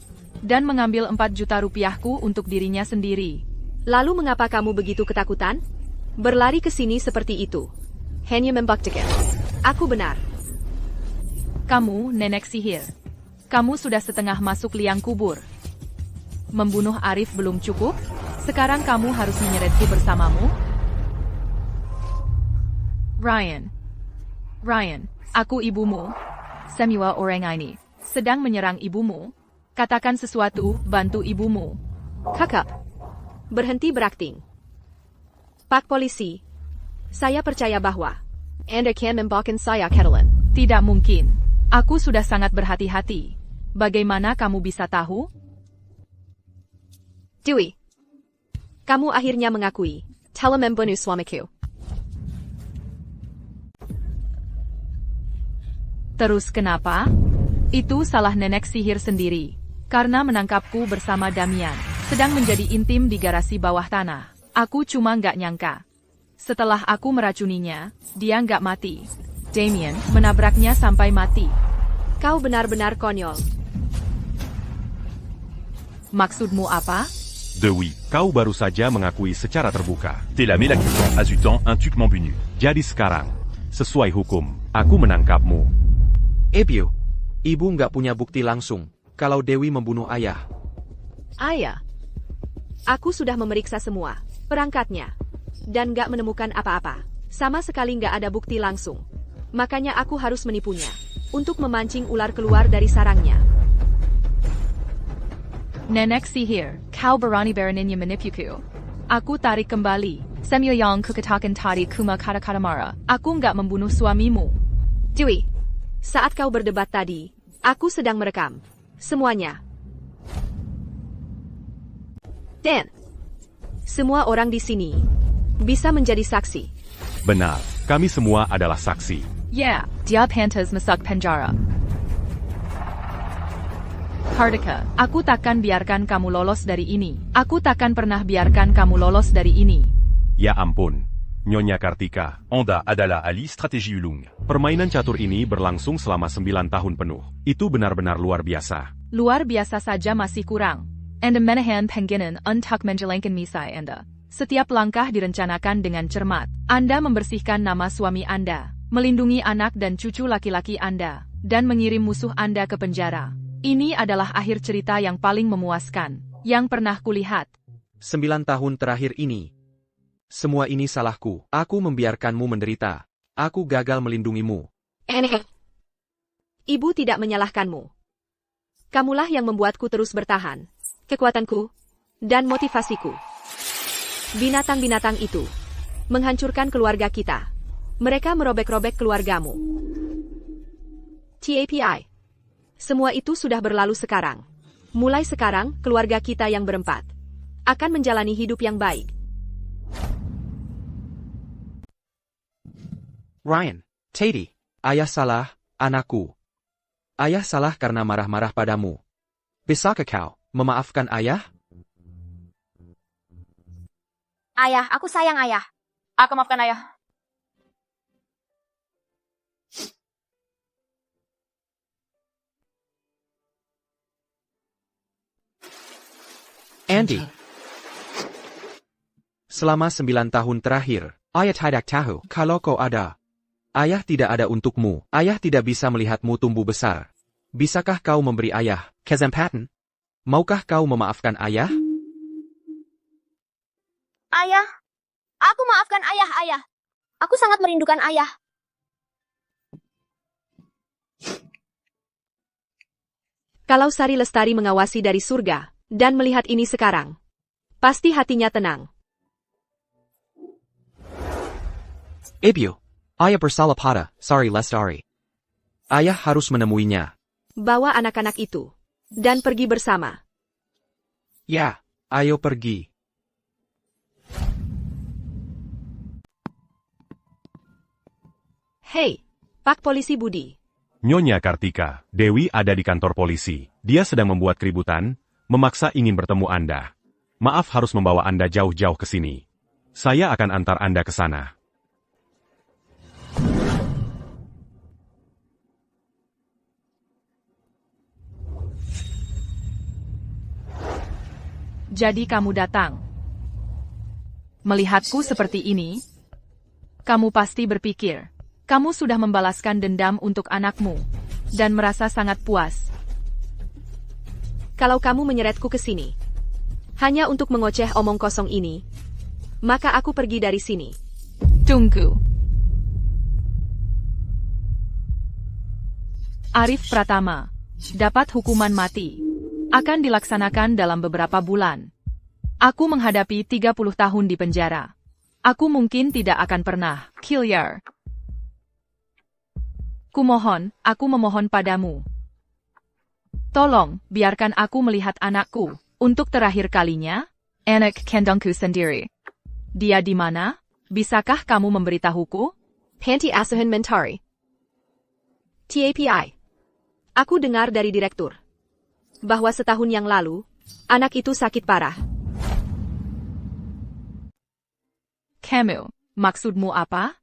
dan mengambil 4 juta rupiahku untuk dirinya sendiri. Lalu mengapa kamu begitu ketakutan? Berlari ke sini seperti itu. Hanya membuktikan. Aku benar. Kamu, nenek sihir. Kamu sudah setengah masuk liang kubur. Membunuh Arif belum cukup? Sekarang kamu harus menyeretku bersamamu? Ryan, aku ibumu. Semua orang ini sedang menyerang ibumu. Katakan sesuatu, bantu ibumu. Kakak, berhenti berakting. Pak polisi, saya percaya bahwa Anda akan membawakan saya Catalan. Tidak mungkin. Aku sudah sangat berhati-hati. Bagaimana kamu bisa tahu? Dewi, kamu akhirnya mengakui telah membunuh suamiku. Terus kenapa? Itu salah nenek sihir sendiri. Karena menangkapku bersama Damian, sedang menjadi intim di garasi bawah tanah. Aku cuma nggak nyangka. Setelah aku meracuninya, dia nggak mati. Damian menabraknya sampai mati. Kau benar-benar konyol. Maksudmu apa? Dewi, kau baru saja mengakui secara terbuka. T'es la Mélacutan, azutan, un tuc mambunu. Jadi sekarang, sesuai hukum, aku menangkapmu. Ebio, ibu nggak punya bukti langsung kalau Dewi membunuh ayah. Ayah. Aku sudah memeriksa semua perangkatnya. Dan nggak menemukan apa-apa. Sama sekali nggak ada bukti langsung. Makanya aku harus menipunya. Untuk memancing ular keluar dari sarangnya. Nenek sihir, kau berani beraninya menipuku. Aku tarik kembali. Semua yang kukatakan tadi cuma kata-kata marah. Aku nggak membunuh suamimu. Dewi, saat kau berdebat tadi, aku sedang merekam. Semuanya. Dan, semua orang di sini bisa menjadi saksi. Benar, kami semua adalah saksi. Ya, dia pantas masuk penjara. Hardika, aku takkan biarkan kamu lolos dari ini. Aku takkan pernah biarkan kamu lolos dari ini. Ya ampun, Nyonya Kartika. Anda adalah ahli strategi ulung. Permainan catur ini berlangsung selama 9 tahun penuh. Itu benar-benar luar biasa. Luar biasa saja masih kurang. Anda menahan pengginan untuk menjalankan misi Anda. Setiap langkah direncanakan dengan cermat. Anda membersihkan nama suami Anda, melindungi anak dan cucu laki-laki Anda, dan mengirim musuh Anda ke penjara. Ini adalah akhir cerita yang paling memuaskan yang pernah kulihat. 9 tahun terakhir ini. Semua ini salahku. Aku membiarkanmu menderita. Aku gagal melindungimu. Ibu tidak menyalahkanmu. Kamulah yang membuatku terus bertahan. Kekuatanku dan motivasiku. Binatang-binatang itu menghancurkan keluarga kita. Mereka merobek-robek keluargamu. TAPI. Semua itu sudah berlalu sekarang. Mulai sekarang, keluarga kita yang berempat akan menjalani hidup yang baik. Ryan, Teddy, ayah salah, anakku. Ayah salah karena marah-marah padamu. Bisakah kau memaafkan ayah? Ayah, aku sayang ayah. Aku maafkan ayah. Andy. Selama 9 tahun terakhir, ayah tidak tahu kalau kau ada. Ayah tidak ada untukmu. Ayah tidak bisa melihatmu tumbuh besar. Bisakah kau memberi ayah kesempatan? Maukah kau memaafkan ayah? Ayah, aku maafkan ayah, ayah. Aku sangat merindukan ayah. Kalau Sari Lestari mengawasi dari surga dan melihat ini sekarang, pasti hatinya tenang. Ebio, ayah bersalah pada Sari Lestari. Ayah harus menemuinya. Bawa anak-anak itu dan pergi bersama. Ya, ayo pergi. Hei, Pak Polisi Budi. Nyonya Kartika, Dewi ada di kantor polisi. Dia sedang membuat keributan, memaksa ingin bertemu Anda. Maaf harus membawa Anda jauh-jauh ke sini. Saya akan antar Anda ke sana. Jadi kamu datang. Melihatku seperti ini, kamu pasti berpikir, kamu sudah membalaskan dendam untuk anakmu, dan merasa sangat puas. Kalau kamu menyeretku ke sini, hanya untuk mengoceh omong kosong ini, maka aku pergi dari sini. Tunggu. Arif Pratama dapat hukuman mati. Akan dilaksanakan dalam beberapa bulan. Aku menghadapi 30 tahun di penjara. Aku mungkin tidak akan pernah killer. Kumohon, aku memohon padamu. Tolong, biarkan aku melihat anakku. Untuk terakhir kalinya, anak kandungku sendiri. Dia di mana? Bisakah kamu memberitahuku? Panti Asuhan Mentari. TAPI. Aku dengar dari direktur bahwa setahun yang lalu, anak itu sakit parah. Camille, maksudmu apa?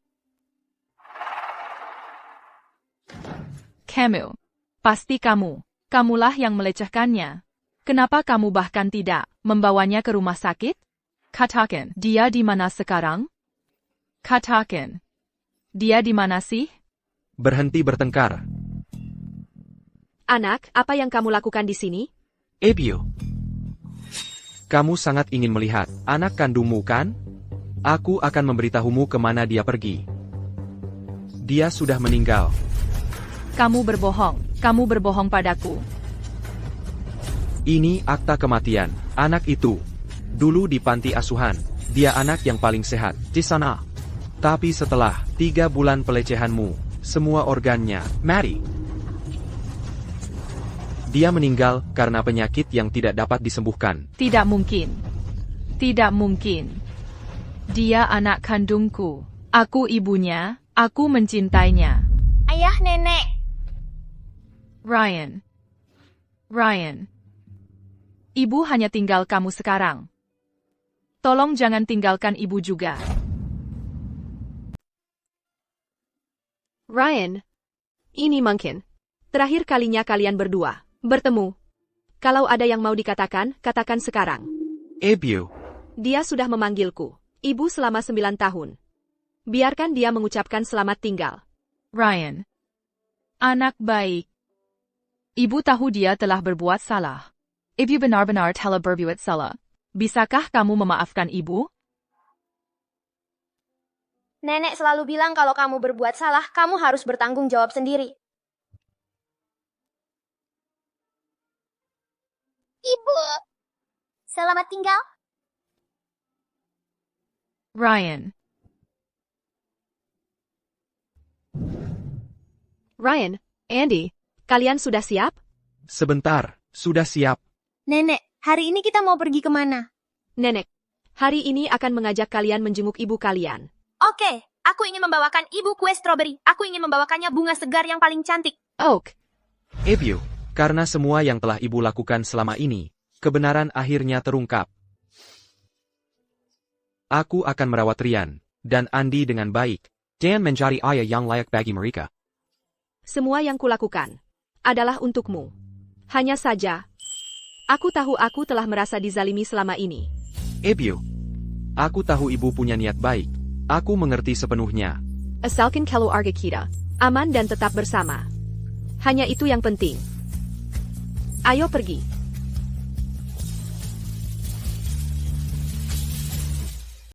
Camille, pasti kamulah yang melecehkannya. Kenapa kamu bahkan tidak membawanya ke rumah sakit? Katakan, dia di mana sekarang? Katakan, dia di mana sih? Berhenti bertengkar. Anak, apa yang kamu lakukan di sini? Ebio. Kamu sangat ingin melihat anak kandungmu kan? Aku akan memberitahumu kemana dia pergi. Dia sudah meninggal. Kamu berbohong padaku. Ini akta kematian anak itu. Dulu di panti asuhan, dia anak yang paling sehat di sana. Tapi setelah 3 bulan pelecehanmu, semua organnya mati. Dia meninggal karena penyakit yang tidak dapat disembuhkan. Tidak mungkin. Tidak mungkin. Dia anak kandungku. Aku ibunya. Aku mencintainya. Ayah, nenek. Ryan. Ibu hanya tinggal kamu sekarang. Tolong jangan tinggalkan ibu juga. Ryan, ini mungkin terakhir kalinya kalian berdua bertemu. Kalau ada yang mau dikatakan, katakan sekarang. Ebio. Dia sudah memanggilku ibu selama 9 tahun. Biarkan dia mengucapkan selamat tinggal. Ryan. Anak baik. Ibu tahu dia telah berbuat salah. Ibu benar-benar telah berbuat salah. Bisakah kamu memaafkan ibu? Nenek selalu bilang kalau kamu berbuat salah, kamu harus bertanggung jawab sendiri. Ibu. Selamat tinggal. Ryan, Andy, kalian sudah siap? Sebentar, sudah siap. Nenek, hari ini kita mau pergi kemana? Nenek, hari ini akan mengajak kalian menjenguk ibu kalian. Oke, aku ingin membawakan ibu kue stroberi. Aku ingin membawakannya bunga segar yang paling cantik. Oak, Ebio, karena semua yang telah ibu lakukan selama ini, kebenaran akhirnya terungkap. Aku akan merawat Rian dan Andi dengan baik, dan mencari ayah yang layak bagi mereka. semua yang kulakukan adalah untukmu. Hanya saja, aku tahu aku telah merasa dizalimi selama ini. Ebio, aku tahu ibu punya niat baik. Aku mengerti sepenuhnya. Asalkan keluarga kita aman dan tetap bersama. Hanya itu yang penting. Ayo pergi.